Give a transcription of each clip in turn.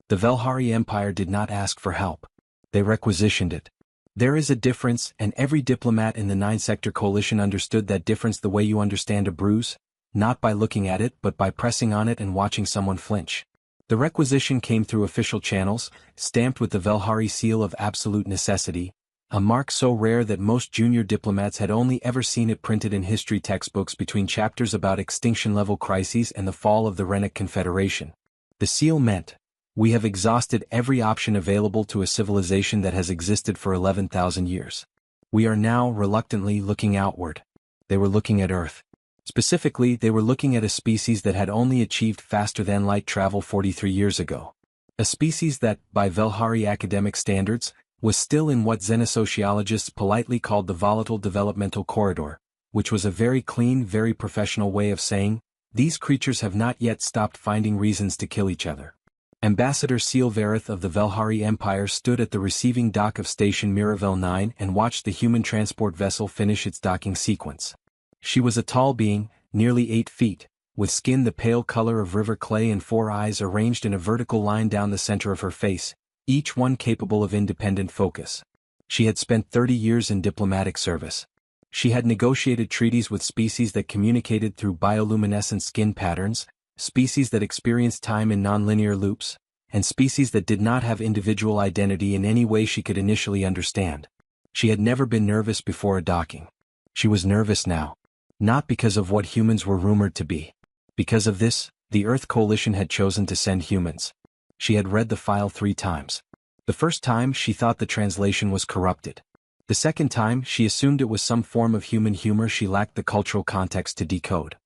The Velhari Empire did not ask for help. They requisitioned it. There is a difference, and every diplomat in the Nine-Sector Coalition understood that difference the way you understand a bruise, not by looking at it but by pressing on it and watching someone flinch. The requisition came through official channels, stamped with the Velhari seal of absolute necessity, a mark so rare that most junior diplomats had only ever seen it printed in history textbooks between chapters about extinction-level crises and the fall of the Rennick Confederation. The seal meant, we have exhausted every option available to a civilization that has existed for 11,000 years. We are now reluctantly looking outward. They were looking at Earth. Specifically, they were looking at a species that had only achieved faster-than-light travel 43 years ago. A species that, by Velhari academic standards, was still in what xenosociologists politely called the volatile developmental corridor, which was a very clean, very professional way of saying, these creatures have not yet stopped finding reasons to kill each other. Ambassador Sealvareth of the Velhari Empire stood at the receiving dock of Station Miravel 9 and watched the human transport vessel finish its docking sequence. She was a tall being, nearly 8 feet, with skin the pale color of river clay and 4 eyes arranged in a vertical line down the center of her face, each one capable of independent focus. She had spent 30 years in diplomatic service. She had negotiated treaties with species that communicated through bioluminescent skin patterns, species that experienced time in nonlinear loops, and species that did not have individual identity in any way she could initially understand. She had never been nervous before a docking. She was nervous now. Not because of what humans were rumored to be. Because of this, the Earth Coalition had chosen to send humans. She had read the file 3 times. The first time she thought the translation was corrupted. The second time she assumed it was some form of human humor she lacked the cultural context to decode.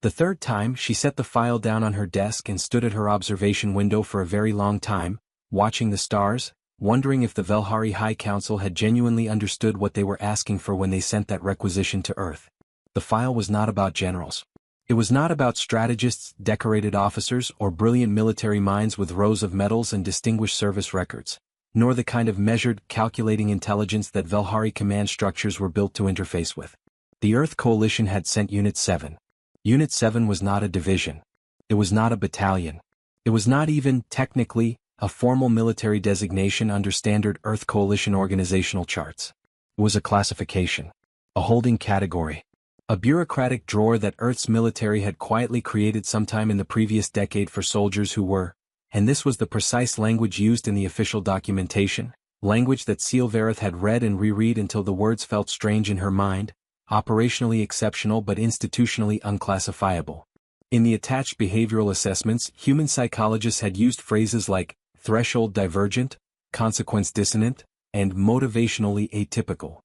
The third time she set the file down on her desk and stood at her observation window for a very long time, watching the stars, wondering if the Velhari High Council had genuinely understood what they were asking for when they sent that requisition to Earth. The file was not about generals. It was not about strategists, decorated officers, or brilliant military minds with rows of medals and distinguished service records, nor the kind of measured, calculating intelligence that Velhari command structures were built to interface with. The Earth Coalition had sent Unit 7. Unit 7 was not a division. It was not a battalion. It was not even, technically, a formal military designation under standard Earth Coalition organizational charts. It was a classification. A holding category. A bureaucratic drawer that Earth's military had quietly created sometime in the previous decade for soldiers who were, and this was the precise language used in the official documentation, language that Sealvareth had read and reread until the words felt strange in her mind, operationally exceptional but institutionally unclassifiable. In the attached behavioral assessments, human psychologists had used phrases like threshold divergent, consequence dissonant, and motivationally atypical.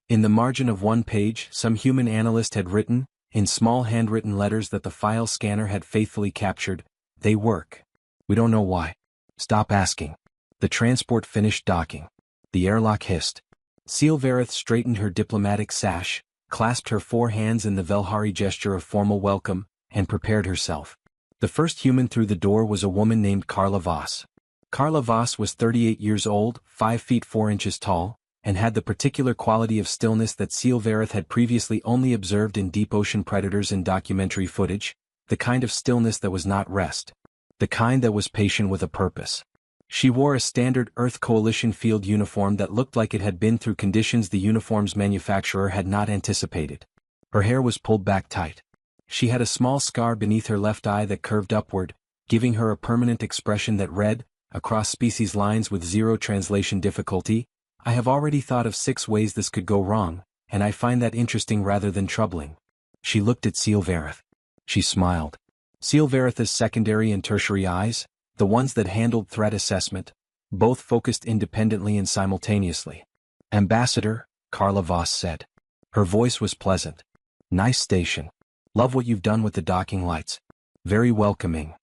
In the margin of one page, some human analyst had written, in small handwritten letters that the file scanner had faithfully captured, "They work. We don't know why. Stop asking." The transport finished docking. The airlock hissed. Sealvareth straightened her diplomatic sash, clasped her 4 hands in the Velhari gesture of formal welcome, and prepared herself. The first human through the door was a woman named Carla Voss. Carla Voss was 38 years old, 5 feet 4 inches tall, and had the particular quality of stillness that Sealvareth had previously only observed in deep ocean predators in documentary footage, the kind of stillness that was not rest. The kind that was patient with a purpose. She wore a standard Earth Coalition field uniform that looked like it had been through conditions the uniform's manufacturer had not anticipated. Her hair was pulled back tight. She had a small scar beneath her left eye that curved upward, giving her a permanent expression that read, across species lines with zero translation difficulty, "I have already thought of 6 ways this could go wrong, and I find that interesting rather than troubling." She looked at Sealvareth. She smiled. Sealvareth's secondary and tertiary eyes, the ones that handled threat assessment, both focused independently and simultaneously. "Ambassador," Carla Voss said. Her voice was pleasant. "Nice station. Love what you've done with the docking lights. Very welcoming."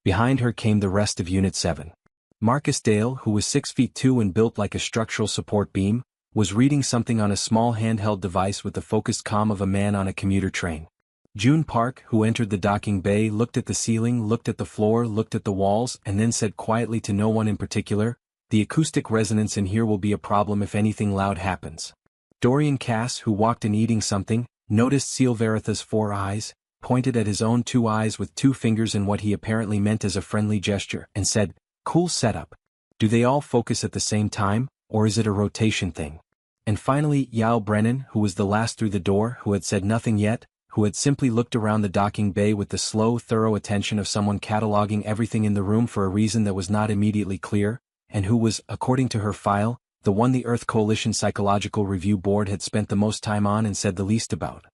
Behind her came the rest of Unit 7. Marcus Dale, who was 6 feet 2 and built like a structural support beam, was reading something on a small handheld device with the focused calm of a man on a commuter train. June Park, who entered the docking bay, looked at the ceiling, looked at the floor, looked at the walls, and then said quietly to no one in particular, "The acoustic resonance in here will be a problem if anything loud happens." Dorian Cass, who walked in eating something, noticed Sealvareth's 4 eyes, pointed at his own 2 eyes with 2 fingers in what he apparently meant as a friendly gesture, and said, Cool setup. Do they all focus at the same time, or is it a rotation thing? And finally, Yao Brennan, who was the last through the door, who had said nothing yet, who had simply looked around the docking bay with the slow, thorough attention of someone cataloging everything in the room for a reason that was not immediately clear, and who was, according to her file, the one the Earth Coalition Psychological Review Board had spent the most time on and said the least about.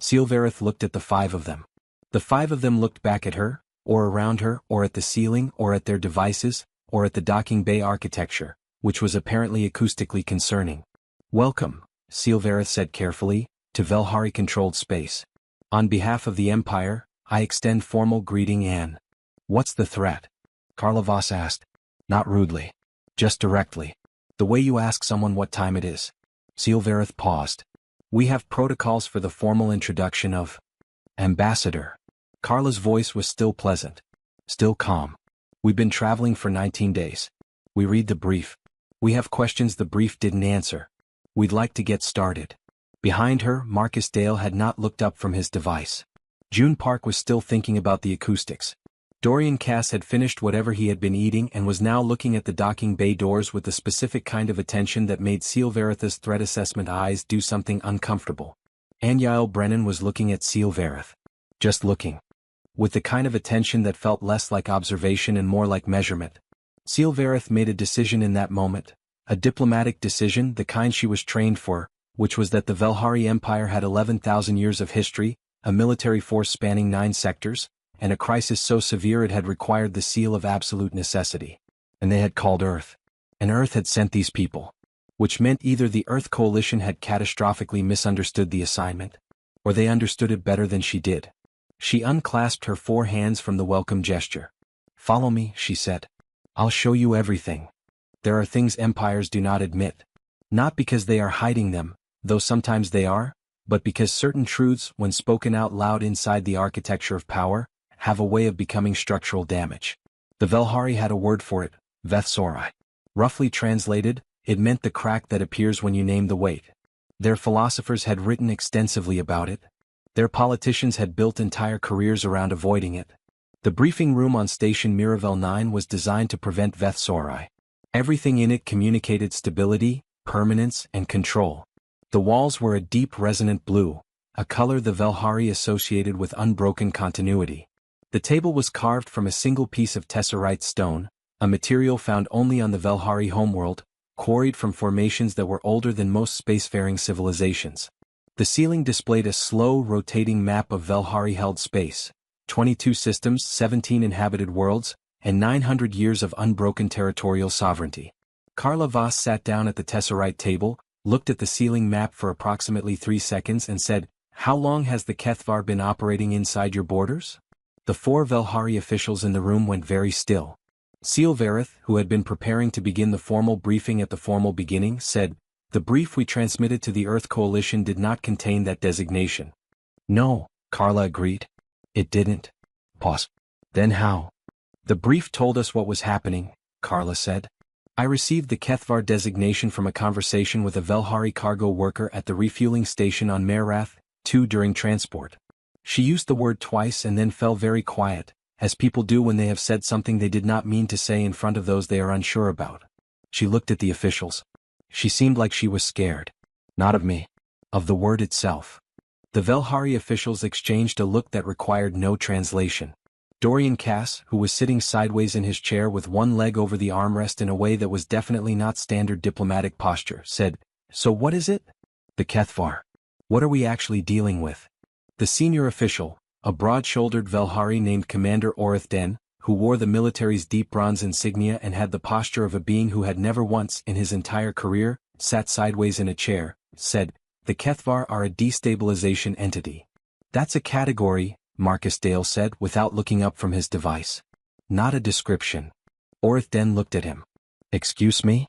Silvereth looked at the five of them. The five of them looked back at her, or around her, or at the ceiling, or at their devices, or at the docking bay architecture, which was apparently acoustically concerning. "Welcome," Silvereth said carefully, "to Velhari-controlled space. On behalf of the Empire, I extend formal greeting and—" "What's the threat?" Carla Voss asked. Not rudely. Just directly. The way you ask someone what time it is. Silvereth paused. "We have protocols for the formal introduction of Ambassador." Carla's voice was still pleasant. Still calm. "We've been traveling for 19 days. We read the brief. We have questions the brief didn't answer. We'd like to get started." Behind her, Marcus Dale had not looked up from his device. June Park was still thinking about the acoustics. Dorian Cass had finished whatever he had been eating and was now looking at the docking bay doors with the specific kind of attention that made Silvereth's threat assessment eyes do something uncomfortable. And Yael Brennan was looking at Silvereth. Just looking. With the kind of attention that felt less like observation and more like measurement. Silvereth made a decision in that moment, a diplomatic decision, the kind she was trained for, which was that the Velhari Empire had 11,000 years of history, a military force spanning 9 sectors, and a crisis so severe it had required the seal of absolute necessity. And they had called Earth. And Earth had sent these people. Which meant either the Earth Coalition had catastrophically misunderstood the assignment, or they understood it better than she did. She unclasped her 4 hands from the welcome gesture. "Follow me," she said. "I'll show you everything. There are things empires do not admit. Not because they are hiding them, though sometimes they are, but because certain truths, when spoken out loud inside the architecture of power, have a way of becoming structural damage." The Velhari had a word for it, Vethsorai. Roughly translated, it meant the crack that appears when you name the weight. Their philosophers had written extensively about it. Their politicians had built entire careers around avoiding it. The briefing room on Station Miravel 9 was designed to prevent Vethsorai. Everything in it communicated stability, permanence, and control. The walls were a deep resonant blue, a color the Velhari associated with unbroken continuity. The table was carved from a single piece of tesserite stone, a material found only on the Velhari homeworld, quarried from formations that were older than most spacefaring civilizations. The ceiling displayed a slow rotating map of Velhari-held space, 22 systems, 17 inhabited worlds, and 900 years of unbroken territorial sovereignty. Carla Voss sat down at the tesserite table, looked at the ceiling map for approximately 3 seconds and said, "How long has the Kethvar been operating inside your borders?" The 4 Velhari officials in the room went very still. Silvereth, who had been preparing to begin the formal briefing at the formal beginning, said, "The brief we transmitted to the Earth Coalition did not contain that designation." "No," Carla agreed. "It didn't." Pause. "Then how?" "The brief told us what was happening," Carla said. "I received the Kethvar designation from a conversation with a Velhari cargo worker at the refueling station on Merath 2 during transport. She used the word twice and then fell very quiet, as people do when they have said something they did not mean to say in front of those they are unsure about. She looked at the officials. She seemed like she was scared. Not of me. Of the word itself." The Velhari officials exchanged a look that required no translation. Dorian Cass, who was sitting sideways in his chair with one leg over the armrest in a way that was definitely not standard diplomatic posture, said, "So what is it?" "The Kethvar. What are we actually dealing with?" The senior official, a broad-shouldered Velhari named Commander Orithden, who wore the military's deep bronze insignia and had the posture of a being who had never once in his entire career sat sideways in a chair, said, "The Kethvar are a destabilization entity." "That's a category," Marcus Dale said without looking up from his device. "Not a description." Orithden looked at him. "Excuse me?"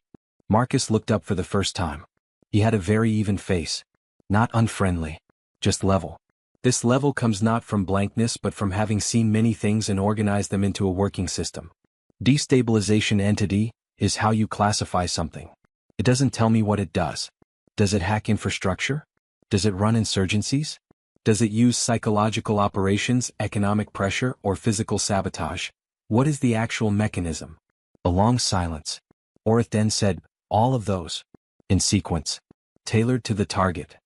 Marcus looked up for the first time. He had a very even face. Not unfriendly. Just level. This level comes not from blankness but from having seen many things and organized them into a working system. Destabilization entity is how you classify something. It doesn't tell me what it does. Does it hack infrastructure? Does it run insurgencies? Does it use psychological operations, economic pressure, or physical sabotage? What is the actual mechanism? A long silence. Orith then said, all of those. In sequence. Tailored to the target.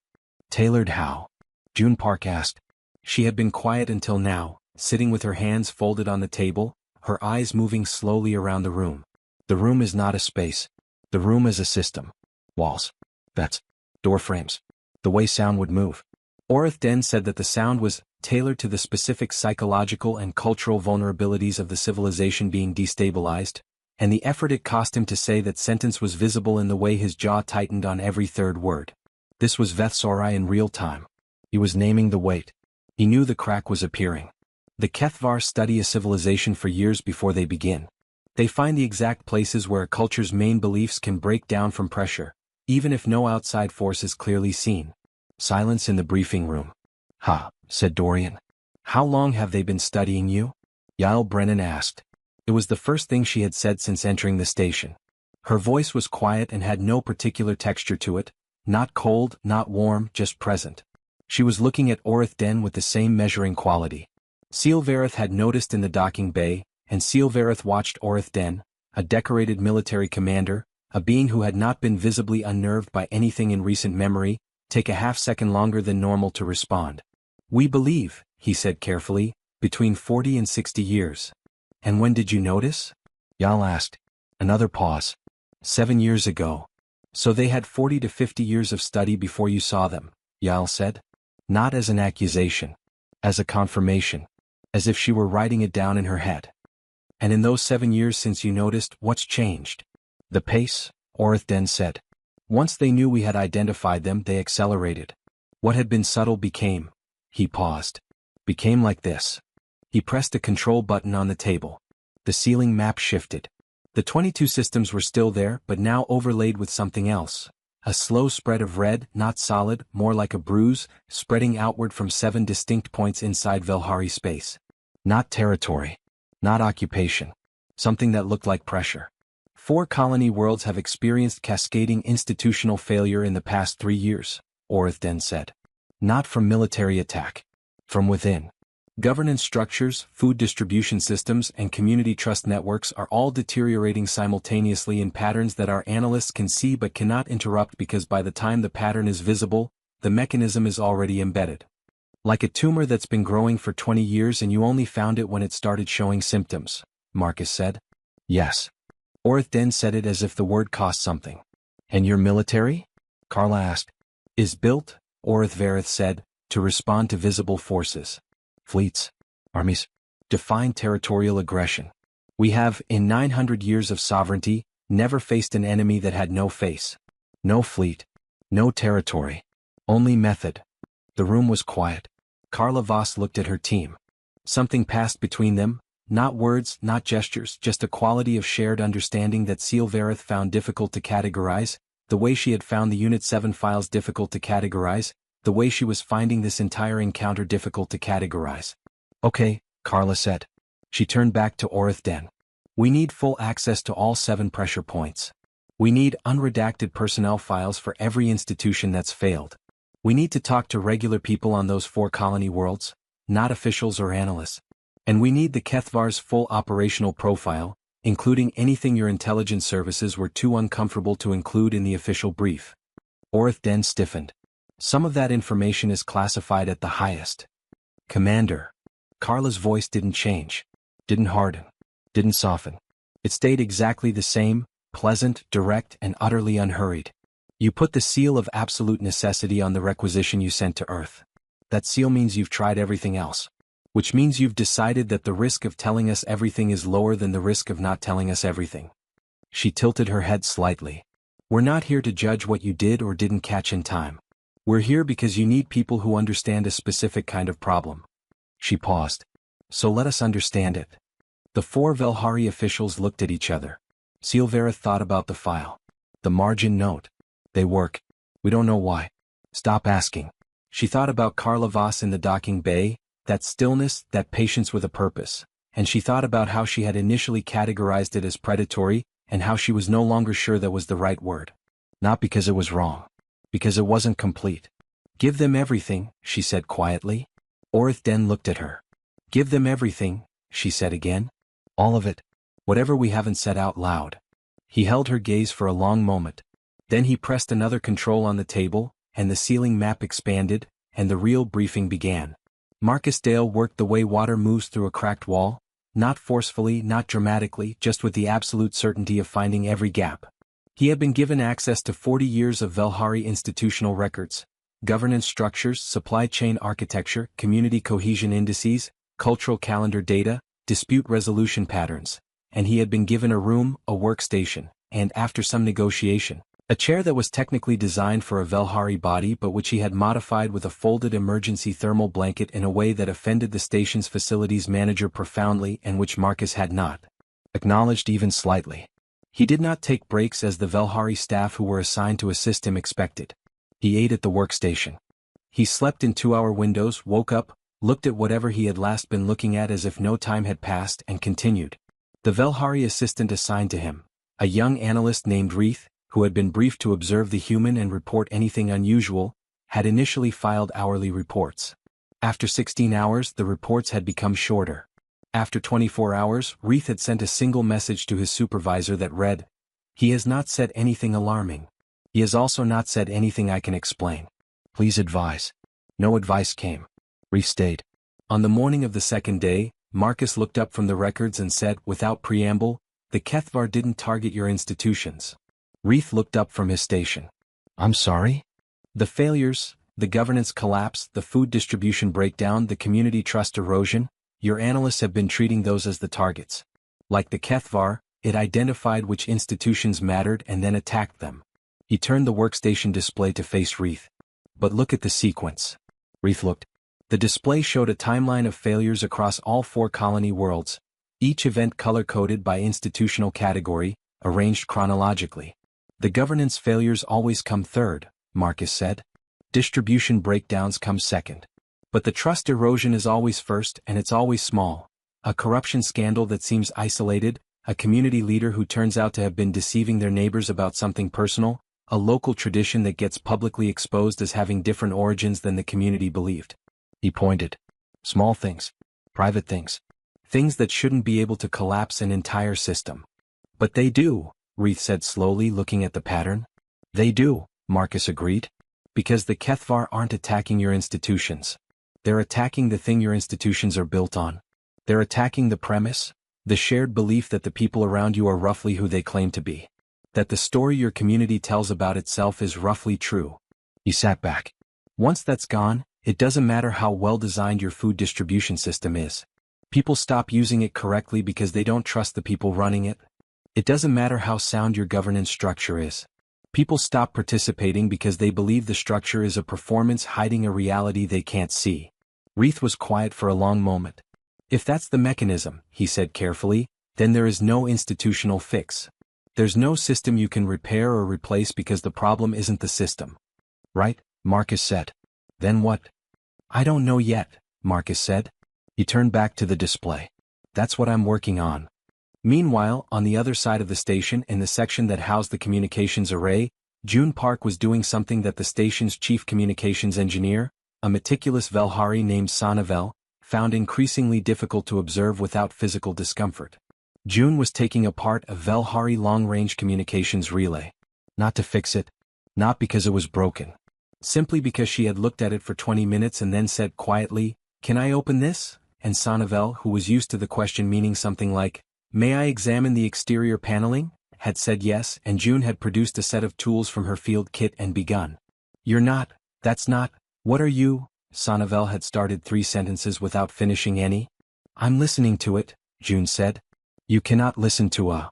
Tailored how? June Park asked. She had been quiet until now, sitting with her hands folded on the table, her eyes moving slowly around the room. The room is not a space. The room is a system. Walls. Beds. Door frames. The way sound would move. Orith then said that the sound was tailored to the specific psychological and cultural vulnerabilities of the civilization being destabilized, and the effort it cost him to say that sentence was visible in the way his jaw tightened on every third word. This was Vethsorai in real time. He was naming the weight. He knew the crack was appearing. The Kethvar study a civilization for years before they begin. They find the exact places where a culture's main beliefs can break down from pressure, even if no outside force is clearly seen. Silence in the briefing room. Ha, said Dorian. How long have they been studying you? Yael Brennan asked. It was the first thing she had said since entering the station. Her voice was quiet and had no particular texture to it, not cold, not warm, just present. She was looking at Orith Den with the same measuring quality. Sealvareth had noticed in the docking bay, and Sealvareth watched Orith Den, a decorated military commander, a being who had not been visibly unnerved by anything in recent memory, take a half-second longer than normal to respond. We believe, he said carefully, between 40 and 60 years. And when did you notice? Yael asked. Another pause. 7 years ago. So they had 40 to 50 years of study before you saw them, Yael said. Not as an accusation. As a confirmation. As if she were writing it down in her head. And in those 7 years since you noticed, what's changed? The pace, Orith Den said. Once they knew we had identified them, they accelerated. What had been subtle became. He paused. Became like this. He pressed a control button on the table. The ceiling map shifted. The 22 systems were still there, but now overlaid with something else. A slow spread of red, not solid, more like a bruise, spreading outward from 7 distinct points inside Velhari space. Not territory. Not occupation. Something that looked like pressure. 4 colony worlds have experienced cascading institutional failure in the past 3 years, Orith Den said. Not from military attack. From within. Governance structures, food distribution systems, and community trust networks are all deteriorating simultaneously in patterns that our analysts can see but cannot interrupt because by the time the pattern is visible, the mechanism is already embedded. Like a tumor that's been growing for 20 years and you only found it when it started showing symptoms, Marcus said. Yes. Orith Den said it as if the word cost something. And your military? Carla asked. Is built, Orith Vareth said, to respond to visible forces. Fleets. Armies. Define territorial aggression. We have, in 900 years of sovereignty, never faced an enemy that had no face. No fleet. No territory. Only method. The room was quiet. Carla Voss looked at her team. Something passed between them, not words, not gestures, just a quality of shared understanding that Sealvareth found difficult to categorize, the way she had found the Unit 7 files difficult to categorize, the way she was finding this entire encounter difficult to categorize. Okay, Carla said. She turned back to Orith Den. We need full access to all 7 pressure points. We need unredacted personnel files for every institution that's failed. We need to talk to regular people on those 4 colony worlds, not officials or analysts. And we need the Kethvar's full operational profile, including anything your intelligence services were too uncomfortable to include in the official brief. Orith Den stiffened. Some of that information is classified at the highest. Commander. Carla's voice didn't change. Didn't harden. Didn't soften. It stayed exactly the same, pleasant, direct, and utterly unhurried. You put the seal of absolute necessity on the requisition you sent to Earth. That seal means you've tried everything else. Which means you've decided that the risk of telling us everything is lower than the risk of not telling us everything. She tilted her head slightly. We're not here to judge what you did or didn't catch in time. We're here because you need people who understand a specific kind of problem. She paused. So let us understand it. The 4 Velhari officials looked at each other. Sealvareth thought about the file. The margin note. They work. We don't know why. Stop asking. She thought about Carla Voss in the docking bay, that stillness, that patience with a purpose, and she thought about how she had initially categorized it as predatory, and how she was no longer sure that was the right word. Not because it was wrong. Because it wasn't complete. Give them everything, she said quietly. Orith Den looked at her. Give them everything, she said again. All of it. Whatever we haven't said out loud. He held her gaze for a long moment. Then he pressed another control on the table, and the ceiling map expanded, and the real briefing began. Marcus Dale worked the way water moves through a cracked wall, not forcefully, not dramatically, just with the absolute certainty of finding every gap. He had been given access to 40 years of Velhari institutional records, governance structures, supply chain architecture, community cohesion indices, cultural calendar data, dispute resolution patterns, and he had been given a room, a workstation, and after some negotiation, a chair that was technically designed for a Velhari body but which he had modified with a folded emergency thermal blanket in a way that offended the station's facilities manager profoundly and which Marcus had not acknowledged even slightly. He did not take breaks as the Velhari staff who were assigned to assist him expected. He ate at the workstation. He slept in 2-hour windows, woke up, looked at whatever he had last been looking at as if no time had passed, and continued. The Velhari assistant assigned to him, a young analyst named Reith, who had been briefed to observe the human and report anything unusual, had initially filed hourly reports. After 16 hours, the reports had become shorter. After 24 hours, Reith had sent a single message to his supervisor that read, "He has not said anything alarming. He has also not said anything I can explain. Please advise." No advice came. Reith stayed. On the morning of the second day, Marcus looked up from the records and said, without preamble, "The Kethvar didn't target your institutions." Reith looked up from his station. "I'm sorry?" "The failures, the governance collapse, the food distribution breakdown, the community trust erosion, your analysts have been treating those as the targets. Like the Kethvar, it identified which institutions mattered and then attacked them." He turned the workstation display to face Reith. "But look at the sequence." Reith looked. The display showed a timeline of failures across all 4 colony worlds, each event color-coded by institutional category, arranged chronologically. "The governance failures always come third," Marcus said. "Distribution breakdowns come second. But the trust erosion is always first, and it's always small. A corruption scandal that seems isolated, a community leader who turns out to have been deceiving their neighbors about something personal, a local tradition that gets publicly exposed as having different origins than the community believed." He pointed. "Small things. Private things. Things that shouldn't be able to collapse an entire system." "But they do," Reith said slowly, looking at the pattern. "They do," Marcus agreed. "Because the Kethvar aren't attacking your institutions. They're attacking the thing your institutions are built on. They're attacking the premise, the shared belief that the people around you are roughly who they claim to be. That the story your community tells about itself is roughly true." He sat back. "Once that's gone, it doesn't matter how well-designed your food distribution system is. People stop using it correctly because they don't trust the people running it. It doesn't matter how sound your governance structure is. People stop participating because they believe the structure is a performance hiding a reality they can't see." Reith was quiet for a long moment. "If that's the mechanism," he said carefully, "then there is no institutional fix. There's no system you can repair or replace because the problem isn't the system." "Right," Marcus said. "Then what?" "I don't know yet," Marcus said. He turned back to the display. "That's what I'm working on." Meanwhile, on the other side of the station in the section that housed the communications array, June Park was doing something that the station's chief communications engineer, a meticulous Velhari named Sanavel, found increasingly difficult to observe without physical discomfort. June was taking apart a Velhari long-range communications relay. Not to fix it. Not because it was broken. Simply because she had looked at it for 20 minutes and then said quietly, "Can I open this?" And Sanavel, who was used to the question meaning something like, "May I examine the exterior paneling?" had said yes, and June had produced a set of tools from her field kit and begun. "You're not, that's not, what are you?" Sanavel had started 3 sentences without finishing any. "I'm listening to it," June said. "You cannot listen to a..."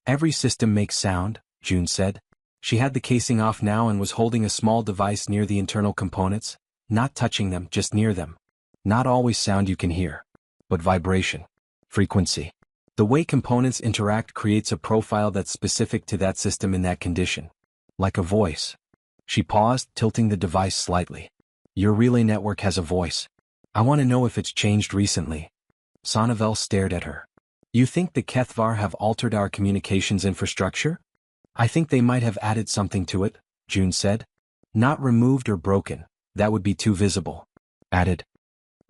"Every system makes sound," June said. She had the casing off now and was holding a small device near the internal components, not touching them, just near them. "Not always sound you can hear. But vibration. Frequency. The way components interact creates a profile that's specific to that system in that condition. Like a voice." She paused, tilting the device slightly. "Your relay network has a voice. I want to know if it's changed recently." Sanavel stared at her. "You think the Kethvar have altered our communications infrastructure?" "I think they might have added something to it," June said. "Not removed or broken, that would be too visible." "Added."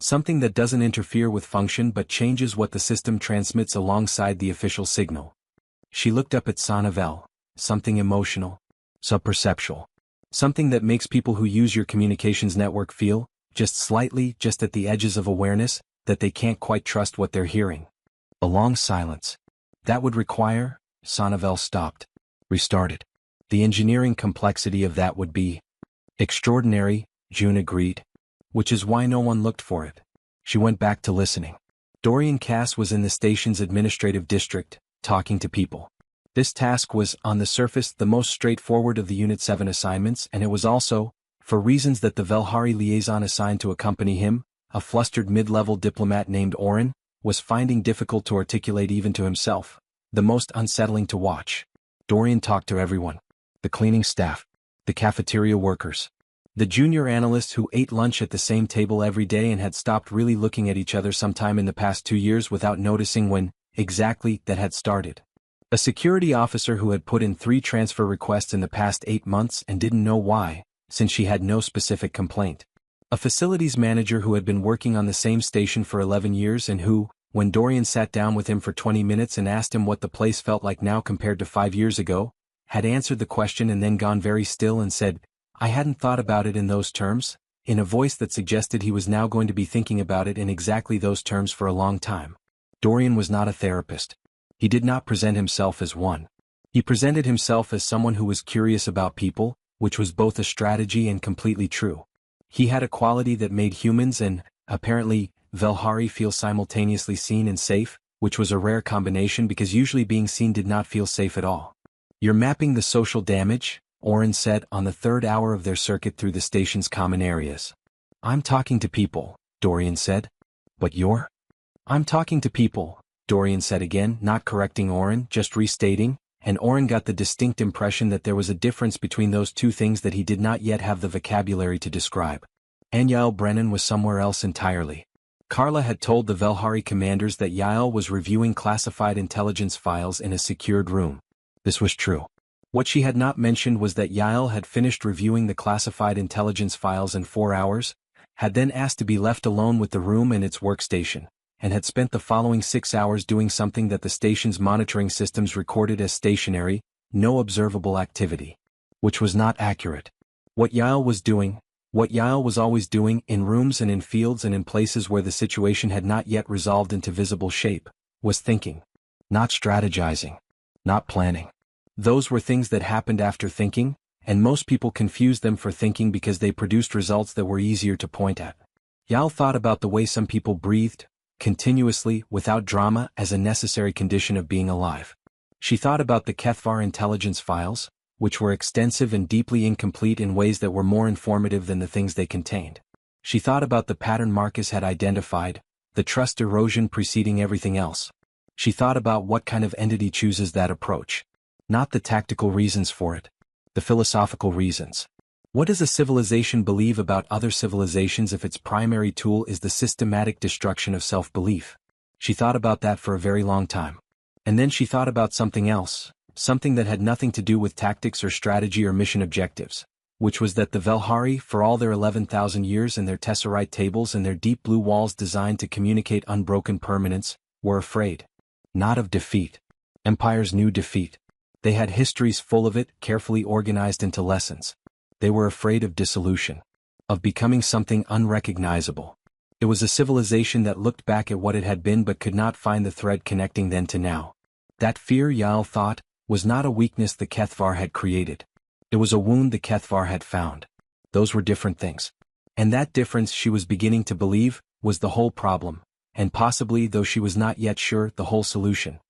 Something that doesn't interfere with function but changes what the system transmits alongside the official signal. She looked up at Sannivel. Something emotional. Subperceptual. Something that makes people who use your communications network feel, just slightly, just at the edges of awareness, that they can't quite trust what they're hearing. A long silence. That would require, Sannivel stopped. Restarted. The engineering complexity of that would be extraordinary, June agreed. Which is why no one looked for it. She went back to listening. Dorian Cass was in the station's administrative district, talking to people. This task was, on the surface, the most straightforward of the Unit 7 assignments, and it was also, for reasons that the Velhari liaison assigned to accompany him, a flustered mid-level diplomat named Oren, was finding difficult to articulate even to himself, the most unsettling to watch. Dorian talked to everyone. The cleaning staff. The cafeteria workers. The junior analysts who ate lunch at the same table every day and had stopped really looking at each other sometime in the past 2 years without noticing when, exactly, that had started. A security officer who had put in 3 transfer requests in the past 8 months and didn't know why, since she had no specific complaint. A facilities manager who had been working on the same station for 11 years and who, when Dorian sat down with him for 20 minutes and asked him what the place felt like now compared to 5 years ago, had answered the question and then gone very still and said, "I hadn't thought about it in those terms," in a voice that suggested he was now going to be thinking about it in exactly those terms for a long time. Dorian was not a therapist. He did not present himself as one. He presented himself as someone who was curious about people, which was both a strategy and completely true. He had a quality that made humans and, apparently, Velhari feel simultaneously seen and safe, which was a rare combination because usually being seen did not feel safe at all. "You're mapping the social damage," Oren said on the 3rd hour of their circuit through the station's common areas. "I'm talking to people," Dorian said. "But you're?" "I'm talking to people," Dorian said again, not correcting Oren, just restating, and Oren got the distinct impression that there was a difference between those two things that he did not yet have the vocabulary to describe. And Yael Brennan was somewhere else entirely. Carla had told the Velhari commanders that Yael was reviewing classified intelligence files in a secured room. This was true. What she had not mentioned was that Yael had finished reviewing the classified intelligence files in 4 hours, had then asked to be left alone with the room and its workstation, and had spent the following 6 hours doing something that the station's monitoring systems recorded as stationary, no observable activity. Which was not accurate. What Yael was doing, what Yael was always doing, in rooms and in fields and in places where the situation had not yet resolved into visible shape, was thinking. Not strategizing. Not planning. Those were things that happened after thinking, and most people confused them for thinking because they produced results that were easier to point at. Yael thought about the way some people breathed, continuously, without drama, as a necessary condition of being alive. She thought about the Kethvar intelligence files, which were extensive and deeply incomplete in ways that were more informative than the things they contained. She thought about the pattern Marcus had identified, the trust erosion preceding everything else. She thought about what kind of entity chooses that approach. Not the tactical reasons for it. The philosophical reasons. What does a civilization believe about other civilizations if its primary tool is the systematic destruction of self-belief? She thought about that for a very long time. And then she thought about something else, something that had nothing to do with tactics or strategy or mission objectives, which was that the Velhari, for all their 11,000 years and their Tesserite tables and their deep blue walls designed to communicate unbroken permanence, were afraid. Not of defeat. Empires knew defeat. They had histories full of it, carefully organized into lessons. They were afraid of dissolution. Of becoming something unrecognizable. It was a civilization that looked back at what it had been but could not find the thread connecting then to now. That fear, Yael thought, was not a weakness the Kethvar had created. It was a wound the Kethvar had found. Those were different things. And that difference, she was beginning to believe, was the whole problem, and possibly, though she was not yet sure, the whole solution.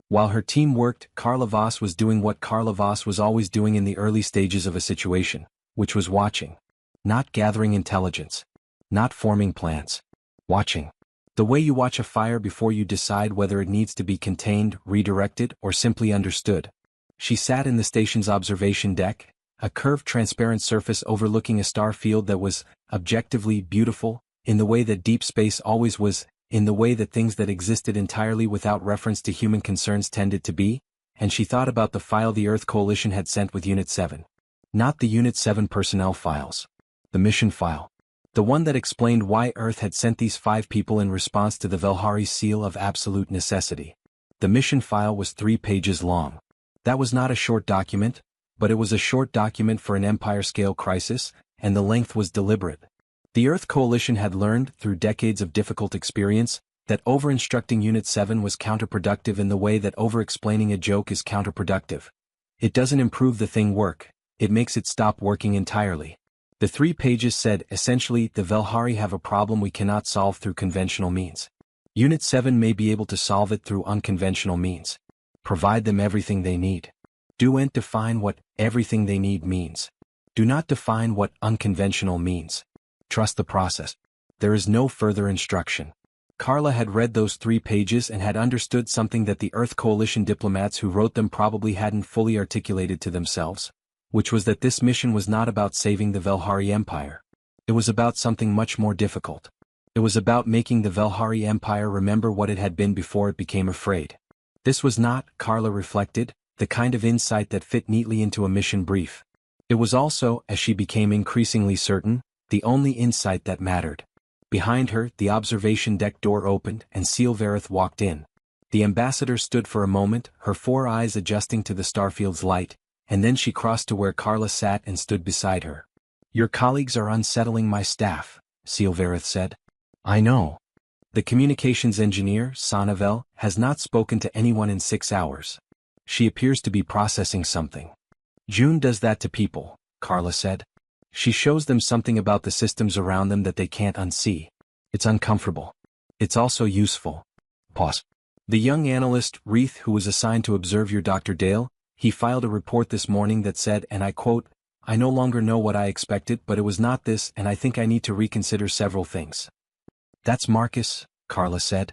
While her team worked, Carla Voss was doing what Carla Voss was always doing in the early stages of a situation, which was watching. Not gathering intelligence. Not forming plans. Watching. The way you watch a fire before you decide whether it needs to be contained, redirected, or simply understood. She sat in the station's observation deck, a curved transparent surface overlooking a star field that was, objectively, beautiful, in the way that deep space always was, in the way that things that existed entirely without reference to human concerns tended to be, and she thought about the file the Earth Coalition had sent with Unit 7. Not the Unit 7 personnel files. The mission file. The one that explained why Earth had sent these 5 people in response to the Velhari seal of absolute necessity. The mission file was 3 pages long. That was not a short document, but it was a short document for an empire-scale crisis, and the length was deliberate. The Earth Coalition had learned, through decades of difficult experience, that over-instructing Unit 7 was counterproductive in the way that over-explaining a joke is counterproductive. It doesn't improve the thing work, it makes it stop working entirely. The 3 pages said, essentially, the Velhari have a problem we cannot solve through conventional means. Unit 7 may be able to solve it through unconventional means. Provide them everything they need. Do define what everything they need means. Do not define what unconventional means. Trust the process. There is no further instruction. Carla had read those 3 pages and had understood something that the Earth Coalition diplomats who wrote them probably hadn't fully articulated to themselves, which was that this mission was not about saving the Velhari Empire. It was about something much more difficult. It was about making the Velhari Empire remember what it had been before it became afraid. This was not, Carla reflected, the kind of insight that fit neatly into a mission brief. It was also, as she became increasingly certain, the only insight that mattered. Behind her, the observation deck door opened and Sealvareth walked in. The ambassador stood for a moment, her 4 eyes adjusting to the starfield's light, and then she crossed to where Carla sat and stood beside her. "Your colleagues are unsettling my staff," Sealvareth said. "I know. The communications engineer, Sanavel, has not spoken to anyone in 6 hours. She appears to be processing something." "June does that to people," Carla said. "She shows them something about the systems around them that they can't unsee. It's uncomfortable. It's also useful." Pause. "The young analyst, Reith, who was assigned to observe your Dr. Dale, he filed a report this morning that said, and I quote, 'I no longer know what I expected, but it was not this, and I think I need to reconsider several things.'" "That's Marcus," Carla said.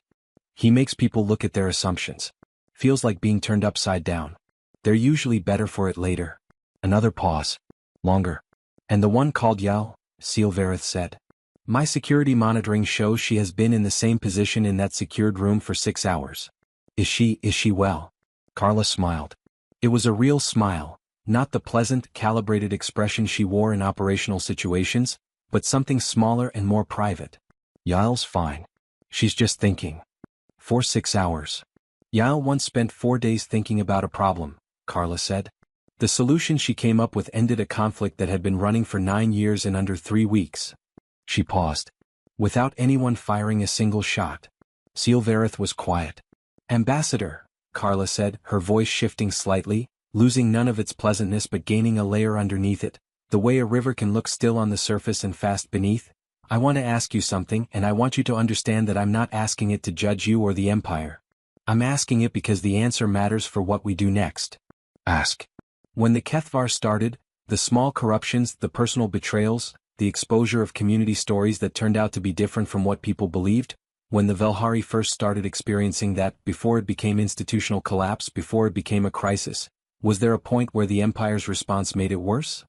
"He makes people look at their assumptions. Feels like being turned upside down. They're usually better for it later." Another pause. "Longer." "And the one called Yal," Sealvareth said. "My security monitoring shows she has been in the same position in that secured room for 6 hours. Is she well?" Carla smiled. It was a real smile, not the pleasant, calibrated expression she wore in operational situations, but something smaller and more private. "Yal's fine. She's just thinking." "For 6 hours. Yal once spent 4 days thinking about a problem," Carla said. "The solution she came up with ended a conflict that had been running for 9 years in under 3 weeks. She paused. "Without anyone firing a single shot." Sealvareth was quiet. "Ambassador," Carla said, her voice shifting slightly, losing none of its pleasantness but gaining a layer underneath it, the way a river can look still on the surface and fast beneath, "I want to ask you something, and I want you to understand that I'm not asking it to judge you or the Empire. I'm asking it because the answer matters for what we do next." "Ask." "When the Kethvar started, the small corruptions, the personal betrayals, the exposure of community stories that turned out to be different from what people believed, when the Velhari first started experiencing that, before it became institutional collapse, before it became a crisis, was there a point where the Empire's response made it worse?"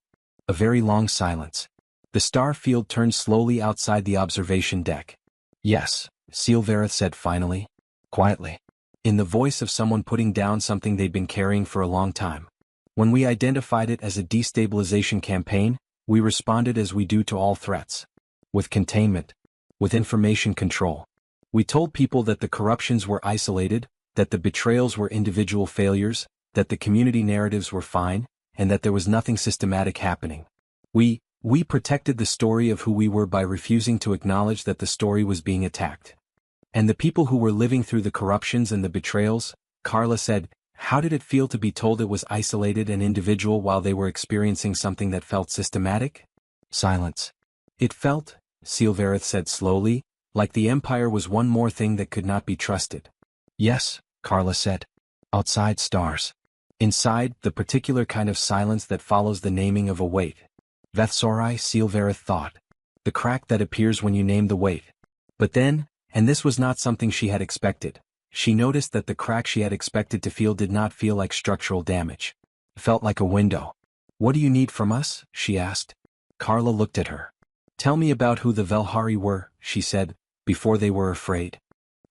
A very long silence. The star field turned slowly outside the observation deck. "Yes," Sealvareth said finally, quietly, in the voice of someone putting down something they'd been carrying for a long time. "When we identified it as a destabilization campaign, we responded as we do to all threats. With containment. With information control. We told people that the corruptions were isolated, that the betrayals were individual failures, that the community narratives were fine, and that there was nothing systematic happening. We protected the story of who we were by refusing to acknowledge that the story was being attacked. And the people who were living through the corruptions and the betrayals," Carla said, "how did it feel to be told it was isolated and individual while they were experiencing something that felt systematic?" Silence. "It felt," Sealvareth said slowly, "like the Empire was one more thing that could not be trusted." "Yes," Carla said. "Outside stars. Inside, the particular kind of silence that follows the naming of a weight. Vethsorai," Sealvareth thought. "The crack that appears when you name the weight." But then, and this was not something she had expected, she noticed that the crack she had expected to feel did not feel like structural damage. It felt like a window. "What do you need from us?" she asked. Carla looked at her. "Tell me about who the Velhari were," she said, "before they were afraid."